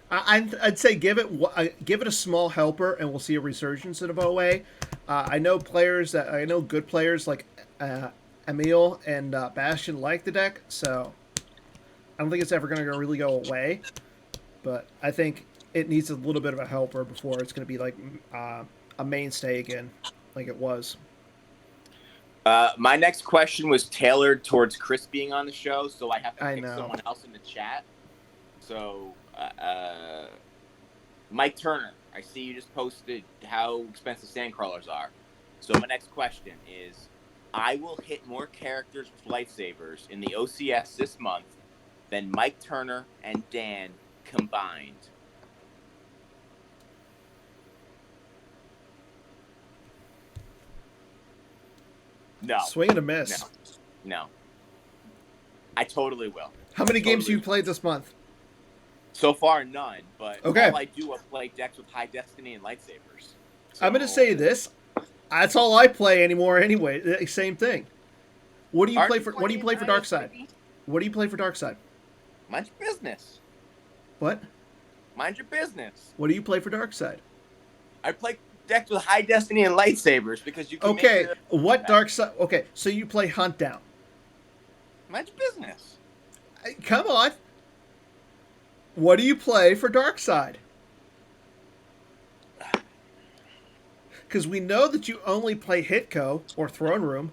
S1: I'd say give it a small helper, and we'll see a resurgence of OA. I know good players like Emil and Bastion like the deck, so I don't think it's ever going to really go away. But I think it needs a little bit of a helper before it's going to be like a mainstay again, like it was.
S2: My next question was tailored towards Chris being on the show, so I have to pick someone else in the chat. So, Mike Turner, I see you just posted how expensive Sandcrawlers are. So my next question is, I will hit more characters with lightsabers in the OCS this month than Mike Turner and Dan combined. No.
S1: Swing and a miss.
S2: No. I totally will.
S1: How many games have you played this month?
S2: So far, none. But
S1: okay.
S2: All I do is play decks with high destiny and lightsabers.
S1: So, I'm going to say this. That's all I play anymore anyway. Same thing. What do you play for Darkside? What do you play for Darkside?
S2: Mind your business.
S1: What?
S2: Mind your business.
S1: What do you play for Darkside?
S2: I play decks with high destiny and lightsabers because you can
S1: Okay, what Darkside? Okay, so you play Hunt Down.
S2: Mind your business.
S1: Come on. What do you play for Darkside? Because we know that you only play Hitco or Throne Room.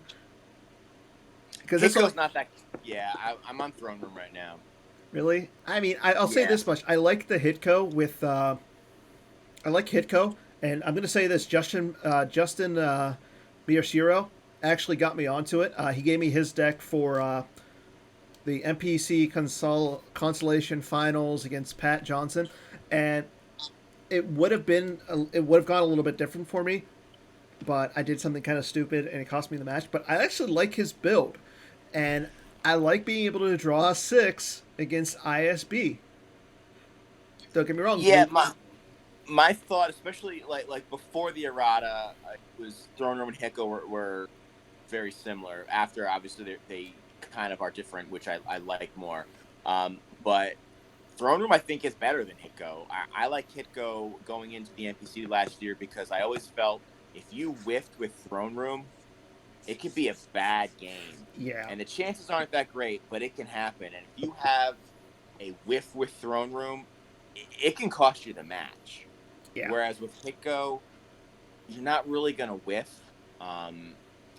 S2: Because Hitco's not that. Yeah, I'm on Throne Room right now.
S1: Really? I mean, I'll say this much: I like the Hitco with. I like Hitco, and I'm going to say this: Justin Miyashiro actually got me onto it. He gave me his deck for the MPC Consolation Finals against Pat Johnson, and it would have gone a little bit different for me, but I did something kind of stupid and it cost me the match. But I actually like his build, and I like being able to draw a 6 against ISB. Don't get me wrong.
S2: Yeah, my thought, especially like before the errata, was Throne Room and Hicko were very similar. After, obviously, they kind of are different, which I like more. But Throne Room, I think, is better than Hitco. I like Hitco going into the NPC last year because I always felt if you whiffed with Throne Room, it could be a bad game.
S1: Yeah.
S2: And the chances aren't that great, but it can happen. And if you have a whiff with Throne Room, it can cost you the match.
S1: Yeah.
S2: Whereas with Hitco, you're not really going to whiff.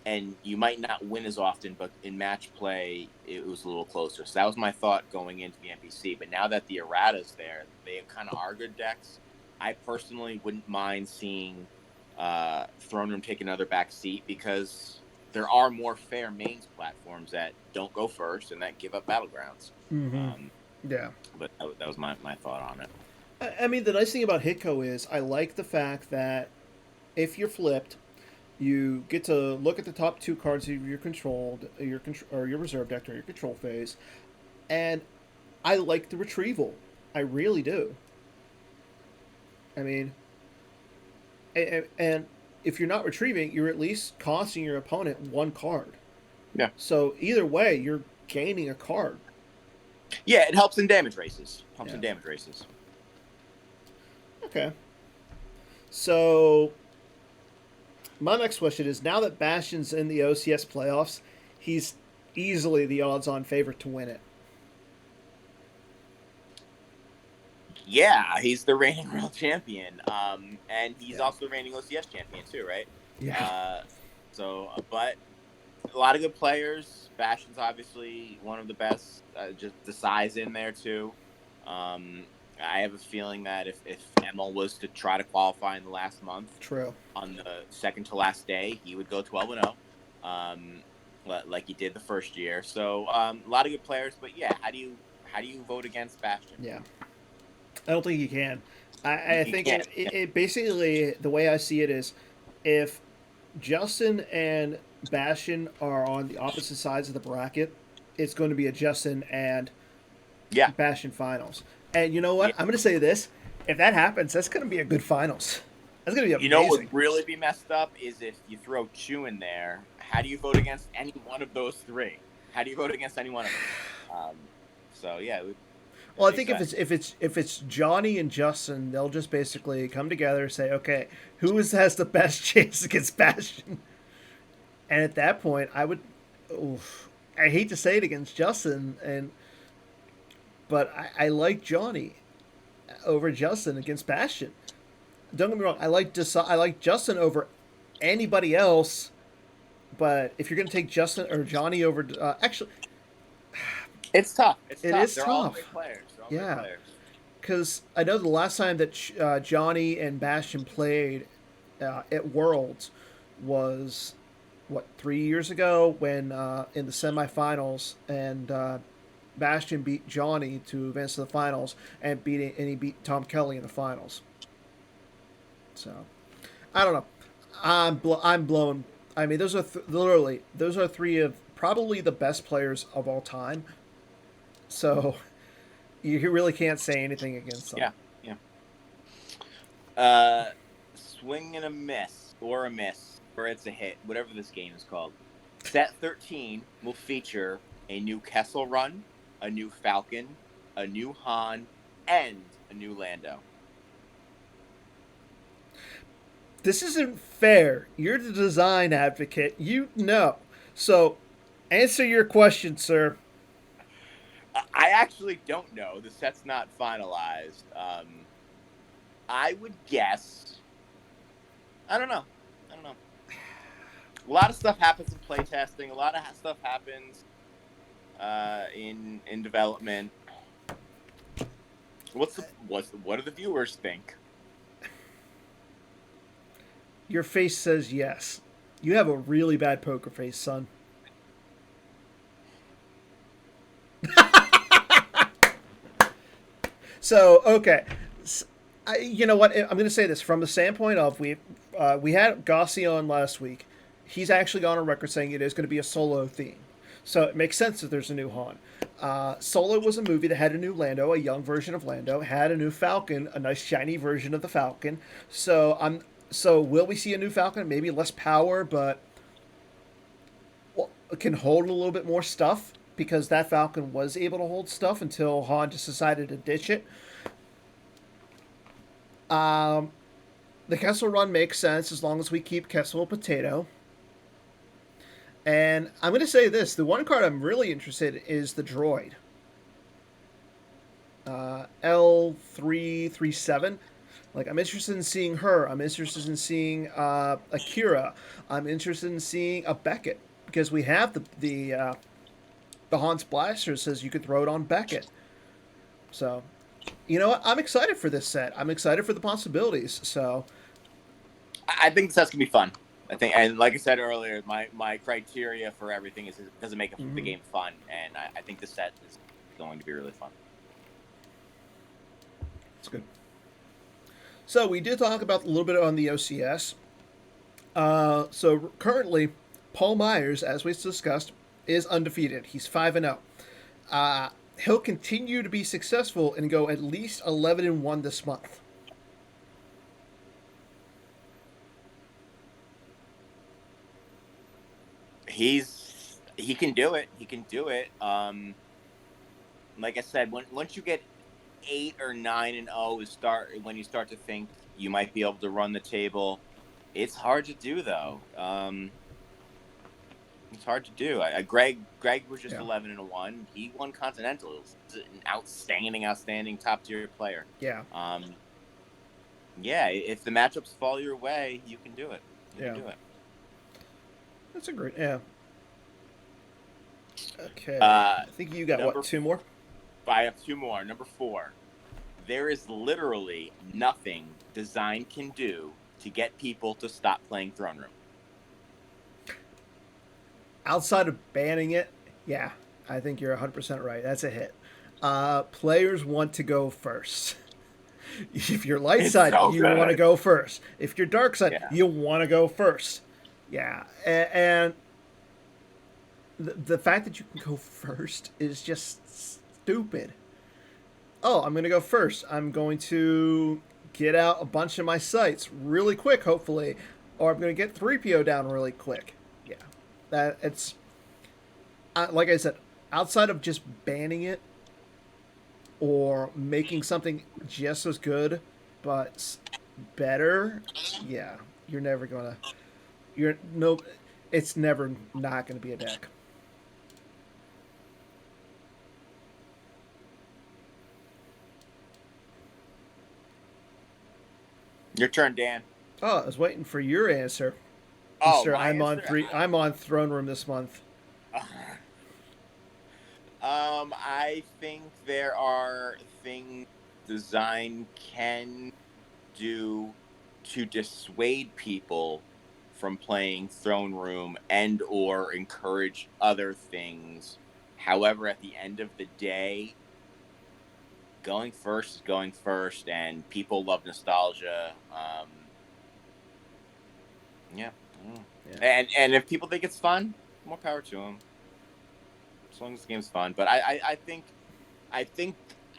S2: And you might not win as often, but in match play, it was a little closer. So that was my thought going into the NPC. But now that the errata's there, they kind of are good decks. I personally wouldn't mind seeing Throne Room take another back seat because there are more fair mains platforms that don't go first and that give up battlegrounds.
S1: Mm-hmm. Yeah.
S2: But that was my thought on it.
S1: I mean, the nice thing about Hitco is I like the fact that if you're flipped, you get to look at the top 2 cards of your your reserve deck or your control phase, and I like the retrieval. I really do. I mean, and if you're not retrieving, you're at least costing your opponent 1 card.
S2: Yeah.
S1: So either way, you're gaining a card.
S2: Yeah, it helps in damage races.
S1: Okay. So my next question is, now that Bastion's in the OCS playoffs, he's easily the odds-on favorite to win it.
S2: Yeah, he's the reigning world champion. And he's also the reigning OCS champion too, right?
S1: Yeah.
S2: But a lot of good players. Bastion's obviously one of the best. Just the size in there too. I have a feeling that if Emil was to try to qualify in the last month
S1: True.
S2: on the second to last day, he would go 12-0, like he did the first year. So a lot of good players, but yeah, how do you vote against Bastion?
S1: Yeah. I don't think you can.
S2: You,
S1: I
S2: you
S1: think
S2: can't.
S1: it basically, the way I see it is, if Justin and Bastion are on the opposite sides of the bracket, it's going to be a Justin and
S2: Yeah,
S1: Bastion finals. And you know what?
S2: yeah.
S1: I'm going to say this: if that happens, that's going to be a good finals. That's going to be
S2: You know what
S1: amazing.
S2: would really be messed up is if you throw Chew in there. How do you vote against any one of those three? How do you vote against any one of them? So yeah, it
S1: Well, I
S2: makes
S1: think if
S2: sense.
S1: it's Johnny and Justin, they'll just basically come together and say, okay, has the best chance against Bastion? And at that point, I would. Oof, I hate to say it against Justin, but I like Johnny over Justin against Bastion. Don't get me wrong. I like Justin over anybody else. But if you're going to take Justin or Johnny over, actually,
S2: It's tough. It's
S1: it
S2: tough.
S1: is
S2: They're all
S1: tough.
S2: great players. They're all great
S1: Yeah,
S2: players.
S1: because I know the last time that Johnny and Bastion played at Worlds was what 3 years ago when in the semifinals and Bastion beat Johnny to advance to the finals and he beat Tom Kelly in the finals. So I don't know. I'm blown. I mean, literally those are three of probably the best players of all time. So you really can't say anything against them.
S2: Yeah, yeah. Swing and a miss, or a miss, or it's a hit, whatever this game is called. Set 13 will feature a new Kessel run, a new Falcon, a new Han, and a new Lando.
S1: This isn't fair. You're the design advocate. You know. So answer your question, sir.
S2: I actually don't know. The set's not finalized. I would guess. I don't know. I don't know. A lot of stuff happens in playtesting. A lot of stuff happens in development. What do the viewers think?
S1: Your face says yes. You have a really bad poker face, son. So okay, you know what? I'm going to say this from the standpoint of we had Gossi on last week. He's actually gone on record saying it is going to be a solo theme. So it makes sense that there's a new Han. Solo was a movie that had a new Lando, a young version of Lando, had a new Falcon, a nice shiny version of the Falcon. So will we see a new Falcon? Maybe less power, but well, it can hold a little bit more stuff because that Falcon was able to hold stuff until Han just decided to ditch it. Um, the Kessel run makes sense as long as we keep Kessel a potato. And I'm going to say this: the one card I'm really interested in is the droid. L337. Like I'm interested in seeing her. I'm interested in seeing Akira. I'm interested in seeing a Beckett because we have the Hans Blaster says you could throw it on Beckett. So you know what? I'm excited for this set. I'm excited for the possibilities. So
S2: I think this gonna be fun. I think, and like I said earlier, my criteria for everything is does it make the
S1: mm-hmm.
S2: game fun, and I think the set is going to be really fun.
S1: It's good. So we did talk about a little bit on the OCS. So currently, Paul Myers, as we discussed, is undefeated. He's 5-0. He'll continue to be successful and go at least 11-1 this month.
S2: He can do it. He can do it. Like I said, once you get 8 or 9-0 when you start to think you might be able to run the table, it's hard to do though. It's hard to do. Greg was just
S1: Yeah.
S2: 11-1. He won Continentals. An outstanding top tier player.
S1: Yeah.
S2: Yeah. If the matchups fall your way, you can do it. You
S1: Yeah.
S2: can do it.
S1: That's a great. Yeah. Okay. I think you got what? Two more?
S2: I have two more. Number 4. there is literally nothing design can do to get people to stop playing Throne Room.
S1: Outside of banning it, yeah, I think you're 100% right. That's a hit. Players want to go first. If you're light
S2: It's
S1: side,
S2: so
S1: you want to
S2: good.
S1: go first. If you're dark side,
S2: Yeah.
S1: you want to go first. Yeah, and the fact that you can go first is just stupid. Oh, I'm going to go first. I'm going to get out a bunch of my sites really quick, hopefully, or I'm going to get 3PO down really quick. Yeah, that it's like I said, outside of just banning it or making something just as good but better, yeah, you're never gonna. You're no. It's never not going to be a deck.
S2: Your turn, Dan.
S1: Oh, I was waiting for your answer,
S2: Oh,
S1: Mister.
S2: my
S1: I'm on
S2: answer.
S1: three. I'm on Throne Room this month.
S2: I think there are things design can do to dissuade people from playing Throne Room and or encourage other things. However, at the end of the day, going first is going first, and people love nostalgia. Yeah,
S1: Yeah.
S2: and if people think it's fun, more power to them. As long as the game's fun, but I think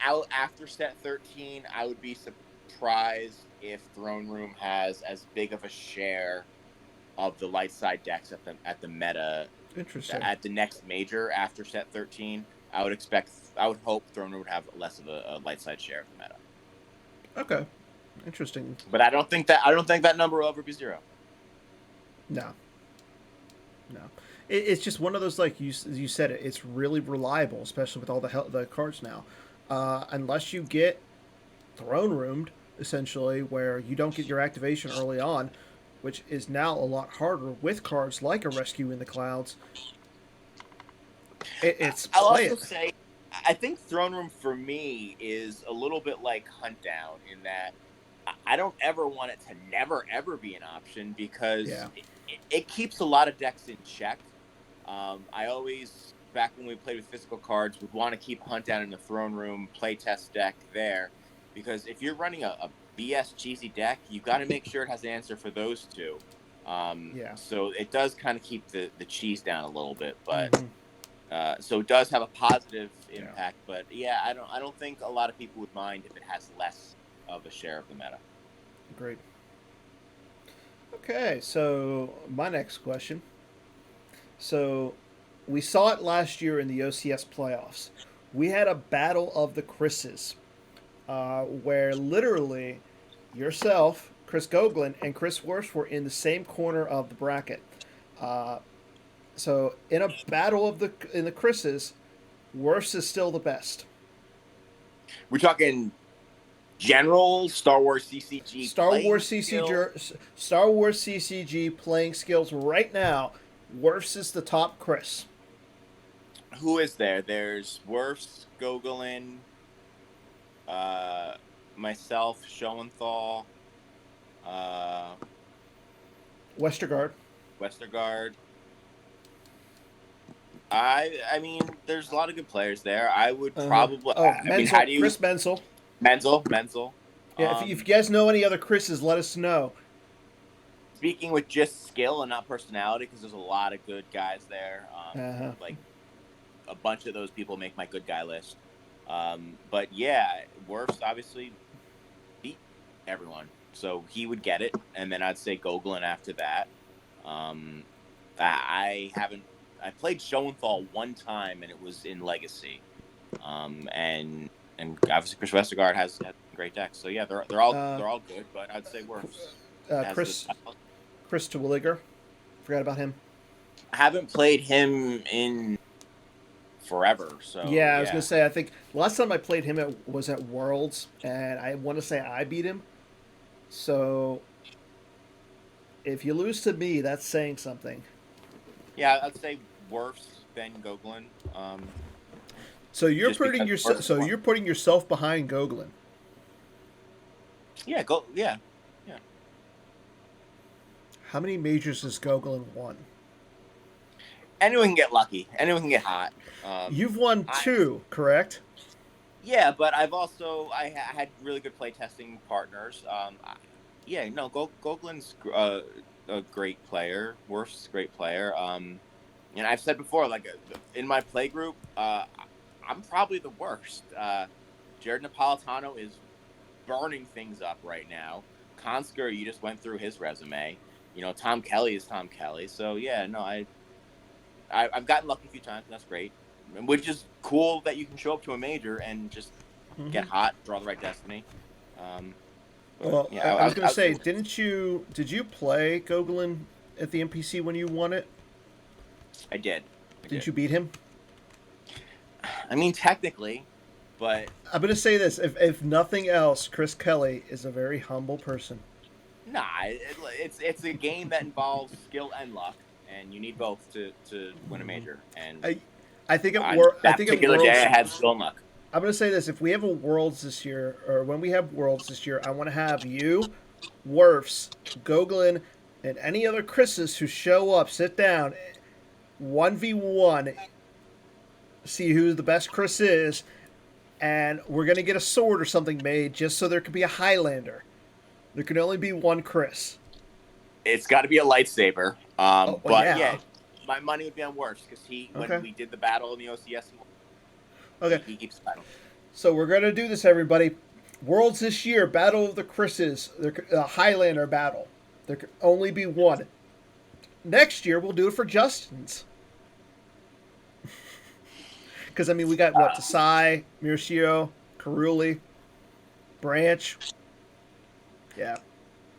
S2: out after set 13, I would be surprised if Throne Room has as big of a share of the light side decks at the meta
S1: Interesting.
S2: at the next major after set 13. I would hope Throne Room would have less of a light side share of the meta.
S1: Okay. Interesting.
S2: But I don't think that number will ever be zero.
S1: No. No. It's just one of those, like you said it. It's really reliable, especially with all the cards now. Unless you get throne roomed, essentially, where you don't get your activation early on, which is now a lot harder with cards like a Rescue in the Clouds. It's
S2: I'll
S1: play
S2: also
S1: it.
S2: say I think Throne Room for me is a little bit like Hunt Down in that I don't ever want it to never ever be an option because
S1: Yeah.
S2: it keeps a lot of decks in check. I always, back when we played with physical cards, would want to keep Hunt Down in the Throne Room playtest deck there because if you're running a BS cheesy deck, you got to make sure it has an answer for those two.
S1: Yeah.
S2: So it does kind of keep the cheese down a little bit, but
S1: Mm-hmm.
S2: so it does have a positive
S1: Yeah.
S2: impact. But yeah, I don't think a lot of people would mind if it has less of a share of the meta.
S1: Great. Okay, so my next question. So we saw it last year in the OCS playoffs. We had a battle of the Chris's, where literally yourself, Chris Goglin, and Chris Worst were in the same corner of the bracket. Uh, so in a battle of the Chris's, Worst is still the best.
S2: We're talking general Star Wars CCG
S1: Star
S2: playing
S1: Wars
S2: skill.
S1: CCG, Star Wars CCG playing skills right now. Worst is the top Chris.
S2: Who is there? There's Worfs, Gogolin, uh, myself, Schoenthal, uh,
S1: Westergaard.
S2: Westergaard. I mean, there's a lot of good players there. I would probably.
S1: Oh,
S2: I mean, how
S1: Menzel,
S2: do you
S1: Chris Menzel.
S2: Menzel?
S1: Yeah, if you guys know any other Chris's, let us know.
S2: Speaking with just skill and not personality, because there's a lot of good guys there.
S1: Uh-huh.
S2: Like a bunch of those people make my good guy list. But yeah, Worfs obviously beat everyone, so he would get it, and then I'd say Gogolin after that. I haven't. I played Schoenthal one time, and it was in Legacy. And obviously Chris Westergaard has great decks. So yeah, they're all good, but I'd say Worfs has the
S1: Chris
S2: style.
S1: Chris Terwilliger. Forgot about him.
S2: I haven't played him in forever, so
S1: Yeah, I was
S2: yeah.
S1: gonna say. I think last time I played him was at Worlds, and I want to say I beat him. So if you lose to me, that's saying something.
S2: Yeah, I'd say Worfs then Gogolin.
S1: So you're
S2: Just
S1: putting
S2: because
S1: yourself.
S2: Worfs is
S1: So
S2: more.
S1: you're putting yourself behind Goglin.
S2: Yeah, go. Yeah, yeah.
S1: How many majors has Gogolin won?
S2: Anyone can get lucky. Anyone can get hot.
S1: You've won
S2: I
S1: 2, correct?
S2: Yeah, but I've also had really good playtesting partners. Yeah, no, Goglin's a great player. Worf's a great player. And I've said before, like in my play group, I'm probably the worst. Jared Napolitano is burning things up right now. Konsker, you just went through his resume. Tom Kelly is Tom Kelly. So yeah, no, I've gotten lucky a few times, and that's great. Which is cool that you can show up to a major and just get hot, draw the right destiny.
S1: Well,
S2: Yeah,
S1: I was going to say,
S2: really
S1: did you play Gogolin at the NPC when you won it?
S2: I did.
S1: Did you beat him?
S2: I mean, technically, but
S1: I'm going to say this: if nothing else, Chris Kelly is a very humble person.
S2: nah, it's a game that involves skill and luck, and you need both to win a major. And
S1: I think
S2: that particular day, I had skill and luck.
S1: I'm going to say this: if we have a Worlds this year, or when we have Worlds this year, I want to have you, Werfs, Gogolin, and any other Chris's who show up sit down, 1v1, see who the best Chris is, and we're going to get a sword or something made just so there can be a Highlander. There can only be one Chris.
S2: It's got to be a lightsaber. But
S1: yeah,
S2: my money would be on Werfs because when we did the battle in the OCS.
S1: Okay.
S2: He keeps the battle.
S1: So we're going to do this, everybody. Worlds this year, Battle of the Chris's, Highlander battle. There can only be one. Next year, we'll do it for Justin's. Because, I mean, we got, Desai, Mirashiro, Karuli, Branch. Yeah.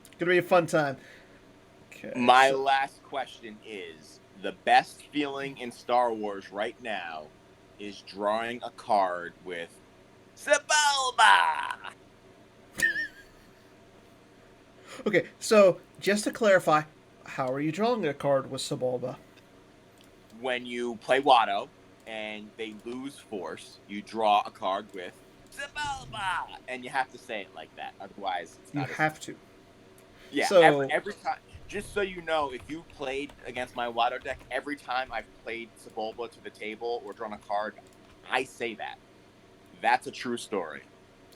S1: It's going to be a fun time. Okay,
S2: My last question is, the best feeling in Star Wars right now is drawing a card with Sebulba.
S1: Okay, so just to clarify, how are you drawing a card with Sebulba?
S2: When you play Watto and they lose force, you draw a card with Sebulba, and you have to say it like that. Otherwise, it's not.
S1: You have to.
S2: Yeah.
S1: So,
S2: every time. Just so you know, if you played against my Watto deck, every time I've played Sebulba to the table or drawn a card, I say that. That's a true story.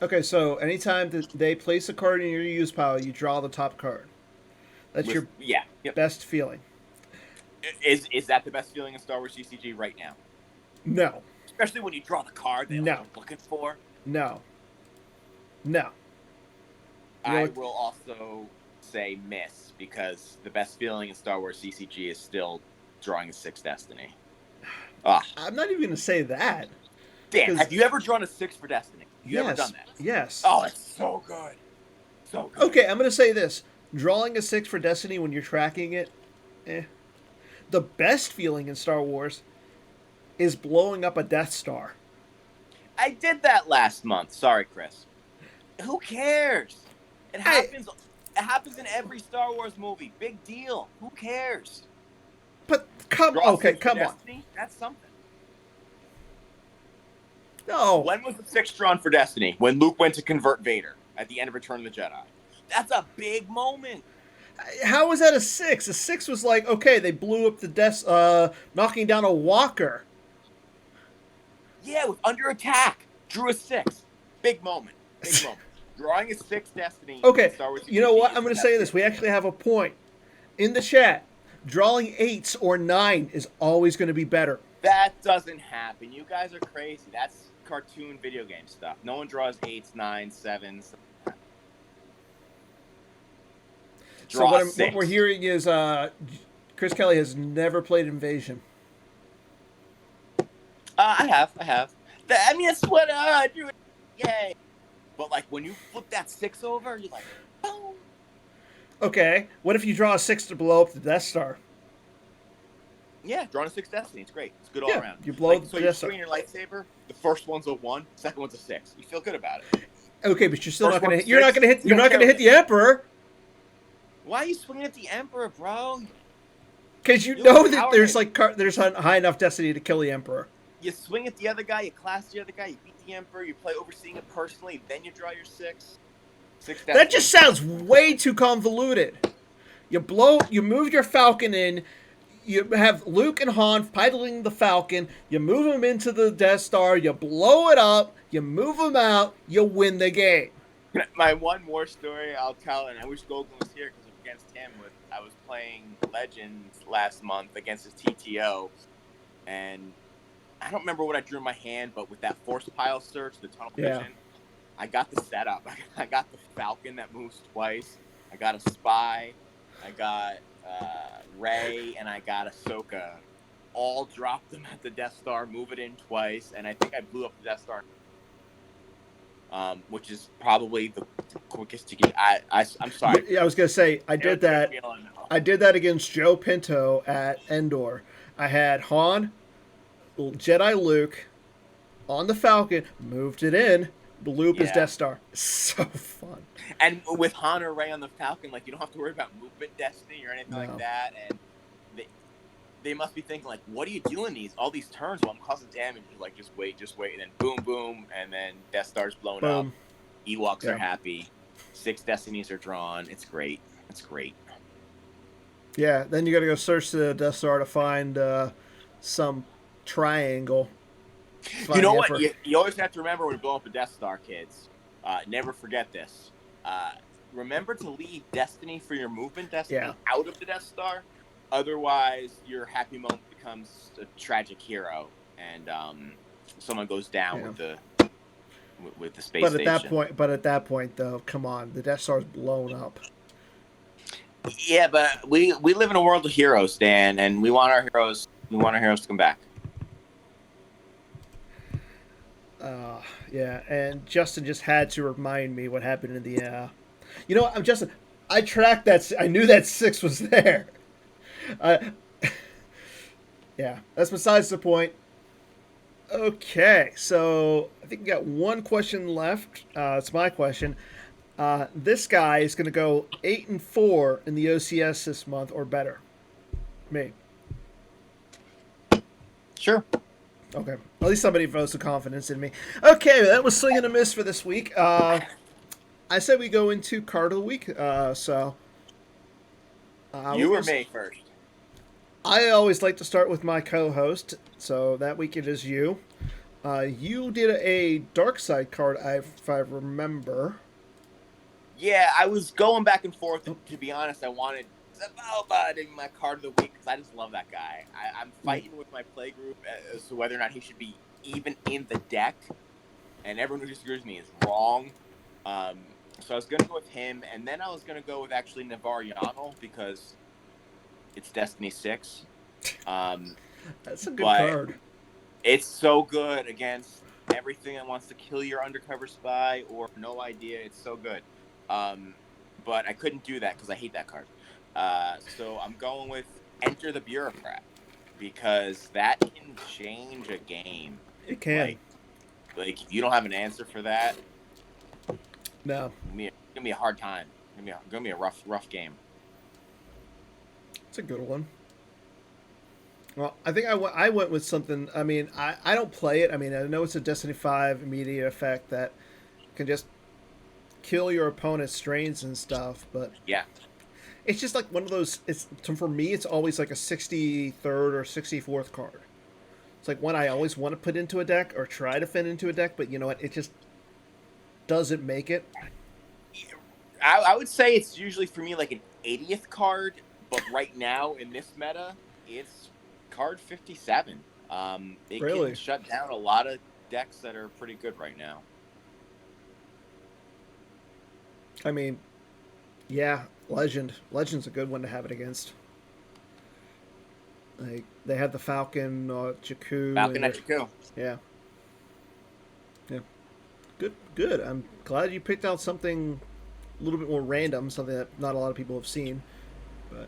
S1: Okay, so anytime that they place a card in your use pile, you draw the top card. That's your best feeling.
S2: Is that the best feeling in Star Wars CCG right now?
S1: No.
S2: Especially when you draw the card that you're looking for?
S1: No.
S2: I will also say miss, because the best feeling in Star Wars CCG is still drawing a 6 Destiny.
S1: I'm not even going to say that.
S2: Dan, have you ever drawn a 6 for Destiny? You ever done that?
S1: Yes.
S2: Oh, it's so good. So good.
S1: Okay, I'm going to say this. Drawing a 6 for Destiny when you're tracking it, The best feeling in Star Wars is blowing up a Death Star.
S2: I did that last month. Sorry, Chris. Who cares? It happens. It happens in every Star Wars movie. Big deal. Who cares?
S1: But come on.
S2: That's something.
S1: No.
S2: When was the 6 drawn for Destiny? When Luke went to convert Vader at the end of Return of the Jedi. That's a big moment.
S1: How was that a 6? A 6 was like, okay, they blew up the knocking down a walker.
S2: Yeah, with Under Attack. Drew a 6. Big moment. Big moment. Drawing a 6 Destiny.
S1: Okay,
S2: Star Wars
S1: you know what? I'm going to say this. We actually have a point. In the chat, drawing 8s or 9 is always going to be better.
S2: That doesn't happen. You guys are crazy. That's cartoon video game stuff. No one draws 8s, 9s, 7s.
S1: So what we're hearing is Chris Kelly has never played Invasion.
S2: I have. I mean, that's what I do. Yay. But, like, when you flip that 6 over, you're like, boom.
S1: Okay. What if you draw a 6 to blow up the Death Star?
S2: Yeah, drawing a 6 Destiny. It's great. It's good all around.
S1: You blow the
S2: so
S1: Death Star.
S2: So you swing your lightsaber, the first one's a 1, second one's a 6. You feel good about it.
S1: Okay, but you're still not going to hit. You're not going to hit the Emperor.
S2: Why are you swinging at the Emperor, bro?
S1: Because you know that there's high enough Destiny to kill the Emperor.
S2: You swing at the other guy, you class the other guy, you beat the Emperor, you play overseeing it personally, then you draw your 6. 6
S1: That just
S2: Destinies.
S1: sounds way too convoluted. You move your Falcon in. You have Luke and Han piloting the Falcon. You move them into the Death Star. You blow it up. You move them out. You win the game.
S2: My one more story I'll tell, and I wish Gogan was here because against him, I was playing Legends last month against his TTO, and I don't remember what I drew in my hand, but with that force pile search, the tunnel
S1: Yeah.
S2: vision, I got the setup. I got the Falcon that moves twice. I got a spy. I got Rey, and I got Ahsoka. All dropped them at the Death Star, move it in twice, and I think I blew up the Death Star. Which is probably the quickest to get. I'm sorry.
S1: Yeah, I was gonna say I did that. I did that against Joe Pinto at Endor. I had Han, Jedi Luke, on the Falcon, moved it in, blew up his Death Star. So fun.
S2: And with Han or Rey on the Falcon, like you don't have to worry about movement destiny or anything like that. And they must be thinking like, what are you doing all these turns while I'm causing damage? Like just wait, and then boom, boom, and then Death Star's blown up. Ewoks are happy. 6 Destinies are drawn. It's great. It's great.
S1: Yeah, then you got to go search the Death Star to find some triangle.
S2: You know what? You always have to remember when you blow up a Death Star, kids. Never forget this. Remember to leave Destiny for your movement Destiny out of the Death Star. Otherwise, your happy moment becomes a tragic hero, and someone goes down with the space station.
S1: But at that point, though, come on, the Death Star's blown up.
S2: Yeah, but we live in a world of heroes, Dan, and we want our heroes to come back.
S1: Yeah, and Justin just had to remind me what happened in the. You know what, Justin? I tracked that. I knew that 6 was there. Yeah, that's besides the point. Okay, so I think we got one question left. It's my question. This guy is going to go 8-4 in the OCS this month or better. Me.
S2: Sure.
S1: Okay. At least somebody votes with confidence in me. Okay, that was Swing and a Miss for this week. I said we go into card of the week. So.
S2: You or me first?
S1: I always like to start with my co-host, so that week it is you. You did a Dark Side card, if I remember.
S2: Yeah, I was going back and forth. To be honest, I wanted my card of the week because I just love that guy. I'm fighting with my play group as to whether or not he should be even in the deck, and everyone who disagrees with me is wrong. So I was going to go with him, and then I was going to go with actually Navariano because it's Destiny 6.
S1: That's a good card.
S2: It's so good against everything that wants to kill your undercover spy or no idea. It's so good. But I couldn't do that because I hate that card. So I'm going with Enter the Bureaucrat because that can change a game.
S1: It can.
S2: Like if you don't have an answer for that,
S1: no,
S2: it's gonna be a hard time. It's gonna be a rough game.
S1: It's a good one. Well, I think I went with something. I mean, I don't play it. I mean, I know it's a Destiny 5 immediate effect that can just kill your opponent's strains and stuff, but
S2: yeah,
S1: it's just like one of those. For me, it's always like a 63rd or 64th card. It's like one I always want to put into a deck or try to fit into a deck, but you know what? It just doesn't make it.
S2: I would say it's usually for me like an 80th card, but right now in this meta, it's card 57. It can shut down a lot of decks that are pretty good right now.
S1: I mean, yeah, Legend's a good one to have it against. Like they have the Falcon, Jakku.
S2: Falcon at Jakku.
S1: Yeah. Yeah. Good. I'm glad you picked out something a little bit more random, something that not a lot of people have seen. But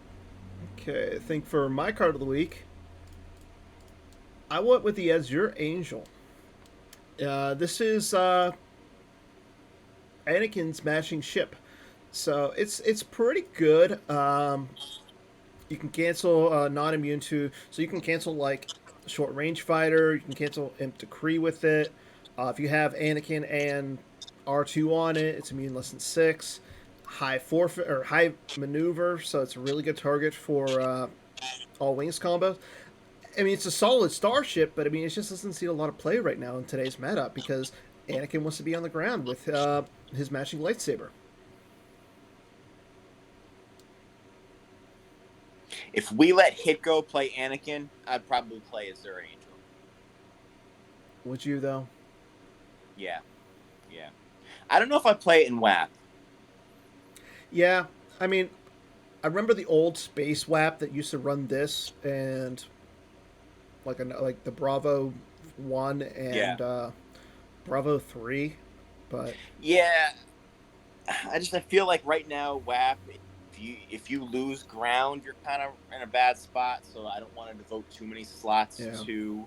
S1: okay, I think for my card of the week, I went with the Azure Angel. This is Anakin's matching ship, so it's pretty good. You can cancel non-immune to, so you can cancel like short range fighter. You can cancel Imp Decree with it. If you have Anakin and R2 on it. It's immune less than 6. High forfeit or high maneuver, so it's a really good target for all wings combos. I mean, it's a solid starship, but I mean, it just doesn't see a lot of play right now in today's meta because Anakin wants to be on the ground with his matching lightsaber.
S2: If we let Hitko play Anakin, I'd probably play Azure Angel.
S1: Would you though?
S2: Yeah. I don't know if I'd play it in WAP.
S1: Yeah, I mean, I remember the old Space WAP that used to run this and like the Bravo 1 and Bravo 3, but
S2: yeah, I feel like right now WAP, if you lose ground, you're kind of in a bad spot. So I don't want to devote too many slots to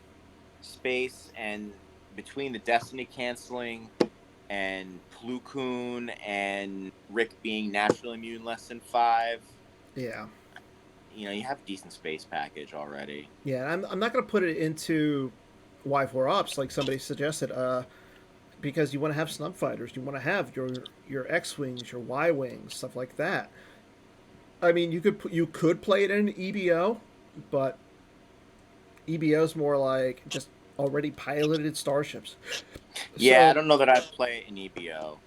S2: space. And between the Destiny canceling and Plo Koon and Rick being naturally immune less than 5,
S1: yeah,
S2: you have a decent space package already.
S1: Yeah, I'm not going to put it into Y4 Ops like somebody suggested, because you want to have snub fighters, you want to have your X wings, your Y wings, stuff like that. I mean, you could play it in an EBO, but EBO is more like just already piloted starships.
S2: Yeah, so, I don't know that I'd play it in EBO.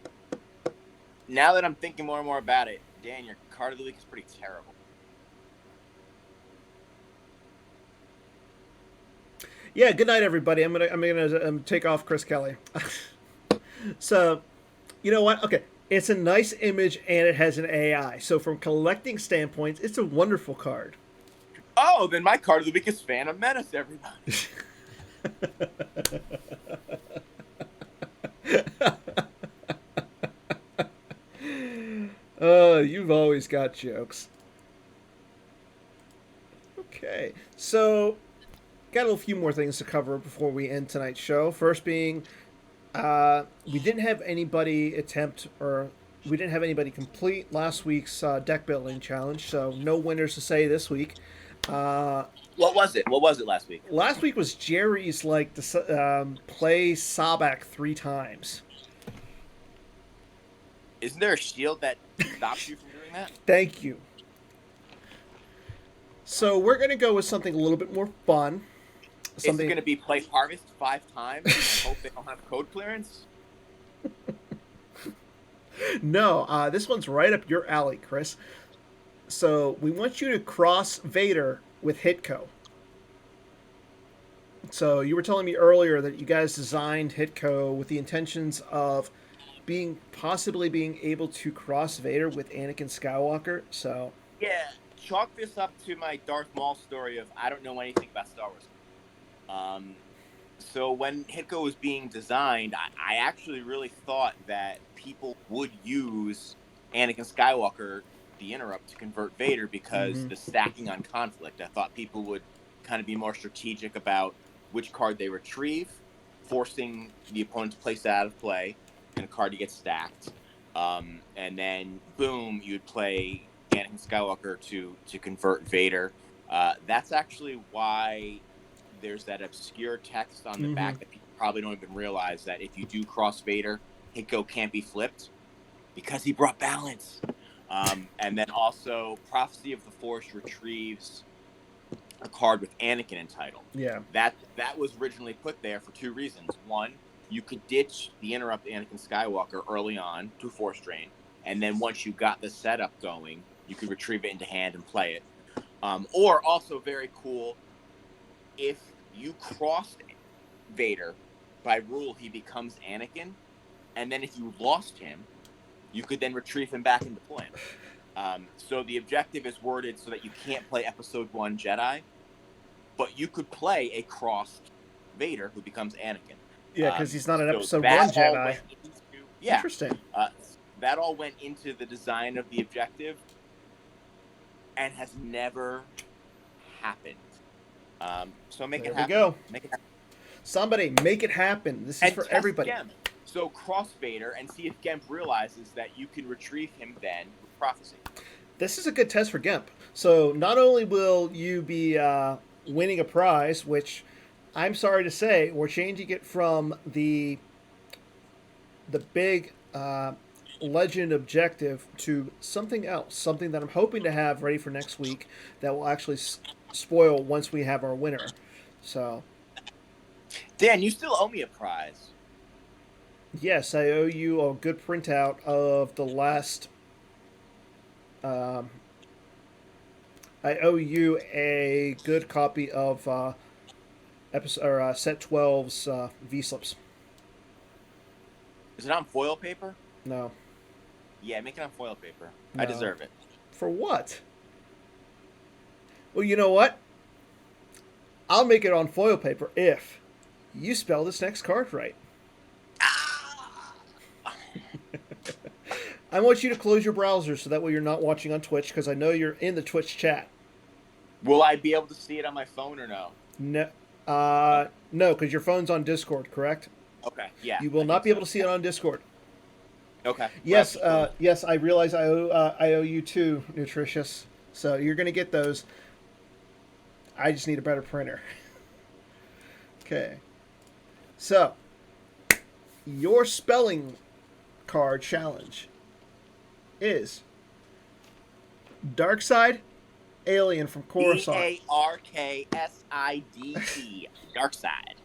S2: Now that I'm thinking more and more about it, Dan, your card of the week is pretty terrible.
S1: Yeah, good night, everybody. I'm gonna take off Chris Kelly. So, you know what? Okay, it's a nice image and it has an AI. So from collecting standpoints, it's a wonderful card.
S2: Oh, then my card of the week is Phantom Menace, everybody.
S1: You've always got jokes. Okay, so got a few more things to cover before we end tonight's show. First being, we didn't have anybody complete last week's deck building challenge, so no winners to say this week.
S2: What was it? What was it last week?
S1: Last week was Jerry's play Sabak 3 times.
S2: Isn't there a shield that stops you from doing that?
S1: Thank you. So we're going to go with something a little bit more fun.
S2: Is it going to be play Harvest 5 times and hope they don't have code clearance?
S1: No, this one's right up your alley, Chris. So we want you to cross Vader with Hitko. So you were telling me earlier that you guys designed Hitko with the intentions of possibly being able to cross Vader with Anakin Skywalker. So
S2: yeah, chalk this up to my Darth Maul story of I don't know anything about Star Wars. So when Hitko was being designed, I actually really thought that people would use Anakin Skywalker, the interrupt, to convert Vader because the stacking on conflict. I thought people would kind of be more strategic about which card they retrieve, forcing the opponent to place that out of play, and a card to get stacked. And then, boom, you'd play Anakin Skywalker to convert Vader. That's actually why there's that obscure text on the back that people probably don't even realize that if you do cross Vader, Hitko can't be flipped because he brought balance. And then also, Prophecy of the Force retrieves a card with Anakin in title.
S1: Yeah.
S2: That was originally put there for 2 reasons. One, you could ditch the interrupt Anakin Skywalker early on to Force Drain, and then once you got the setup going, you could retrieve it into hand and play it. Or also very cool, if you crossed Vader, by rule he becomes Anakin, and then if you lost him, you could then retrieve him back into play. So the objective is worded so that you can't play Episode 1 Jedi, but you could play a crossed Vader who becomes Anakin.
S1: Yeah, because he's not an Episode 1 Jedi. Interesting.
S2: That all went into the design of the objective and has never happened. So make it happen.
S1: There we go.
S2: Make it happen.
S1: Somebody make it happen. This is for everybody.
S2: Gemp. So cross Vader and see if Gemp realizes that you can retrieve him then with Prophecy.
S1: This is a good test for Gemp. So not only will you be winning a prize, which I'm sorry to say, we're changing it from the big uh, legend objective to something else, something that I'm hoping to have ready for next week that will actually spoil once we have our winner. So,
S2: Dan, you still owe me a prize.
S1: yes, I owe you a good printout of the last. Um, I owe you a good copy of episode or set 12's V slips.
S2: Is it on foil paper?
S1: No,
S2: Yeah, make it on foil paper. I
S1: no.
S2: deserve it.
S1: For what? Well, you know what? I'll make it on foil paper if you spell this next card right.
S2: Ah!
S1: I want you to close your browser so that way you're not watching on Twitch because I know you're in the Twitch chat.
S2: Will I be able to see it on my phone or no?
S1: No, no, because your phone's on Discord, correct?
S2: Okay, yeah.
S1: You will not be able to see it on Discord.
S2: Okay.
S1: Yes, yes, I realize I owe you two, Nutritious. So you're gonna get those. I just need a better printer. Okay. So your spelling card challenge is Darkside Alien from Coruscant.
S2: Darkside. Darkside.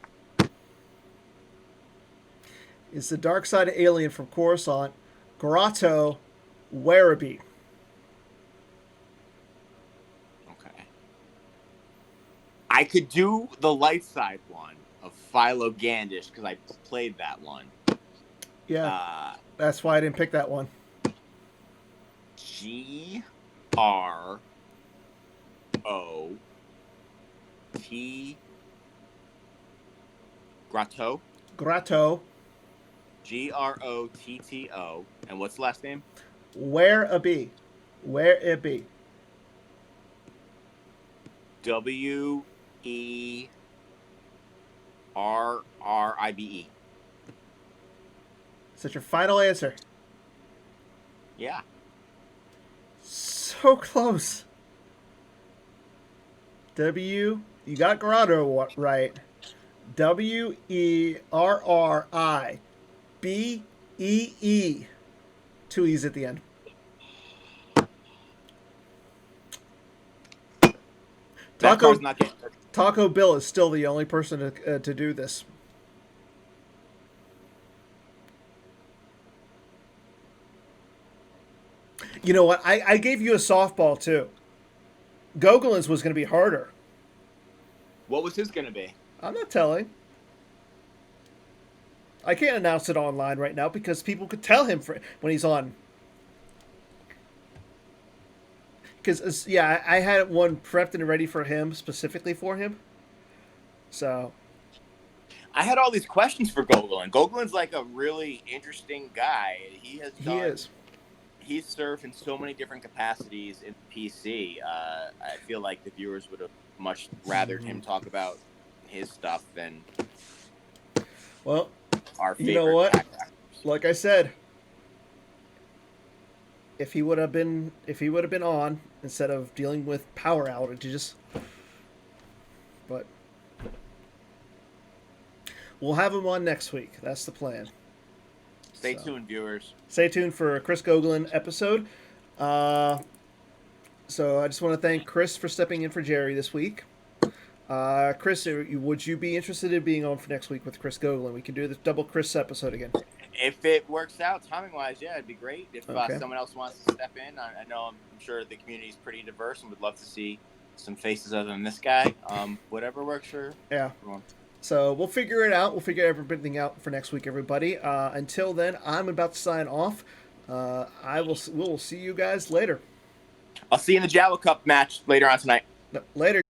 S1: Is the Darkside Alien from Coruscant, Grotto Werribee.
S2: Okay. I could do the light side one of Philo Gandish because I played that one.
S1: Yeah, that's why I didn't pick that one.
S2: G-R-O-T Grotto.
S1: Grotto.
S2: Grotto. And what's the last name?
S1: Werribee. Werribee.
S2: W-E-R-R-I-B-E.
S1: Is that your final answer?
S2: Yeah.
S1: So close. You got Grotto right. Werribee. 2 E's at the end. Taco Bill is still the only person to do this. You know what? I gave you a softball too. Gogolin's was going to be harder.
S2: What was his going to be?
S1: I'm not telling. I can't announce it online right now because people could tell him when he's on. Because, yeah, I had one prepped and ready for him, specifically for him. So.
S2: I had all these questions for Gogolin. Gogolin's like a really interesting guy. He is. He's served in so many different capacities in PC. I feel like the viewers would have much rather him talk about his stuff than our favorite.
S1: You know what? Actors. Like I said, if he would have been on instead of dealing with power outages, but we'll have him on next week. That's the plan.
S2: Stay tuned, viewers.
S1: Stay tuned for a Chris Gogolin episode. So I just want to thank Chris for stepping in for Jerry this week. Chris, would you be interested in being on for next week with Chris Gogolin? We can do the double Chris episode again.
S2: If it works out timing-wise, yeah, it'd be great. If someone else wants to step in, I know I'm sure the community is pretty diverse and would love to see some faces other than this guy. Whatever works for everyone.
S1: So we'll figure it out. We'll figure everything out for next week, everybody. Until then, I'm about to sign off. We'll see you guys later.
S2: I'll see you in the Java Cup match later on tonight.
S1: Later.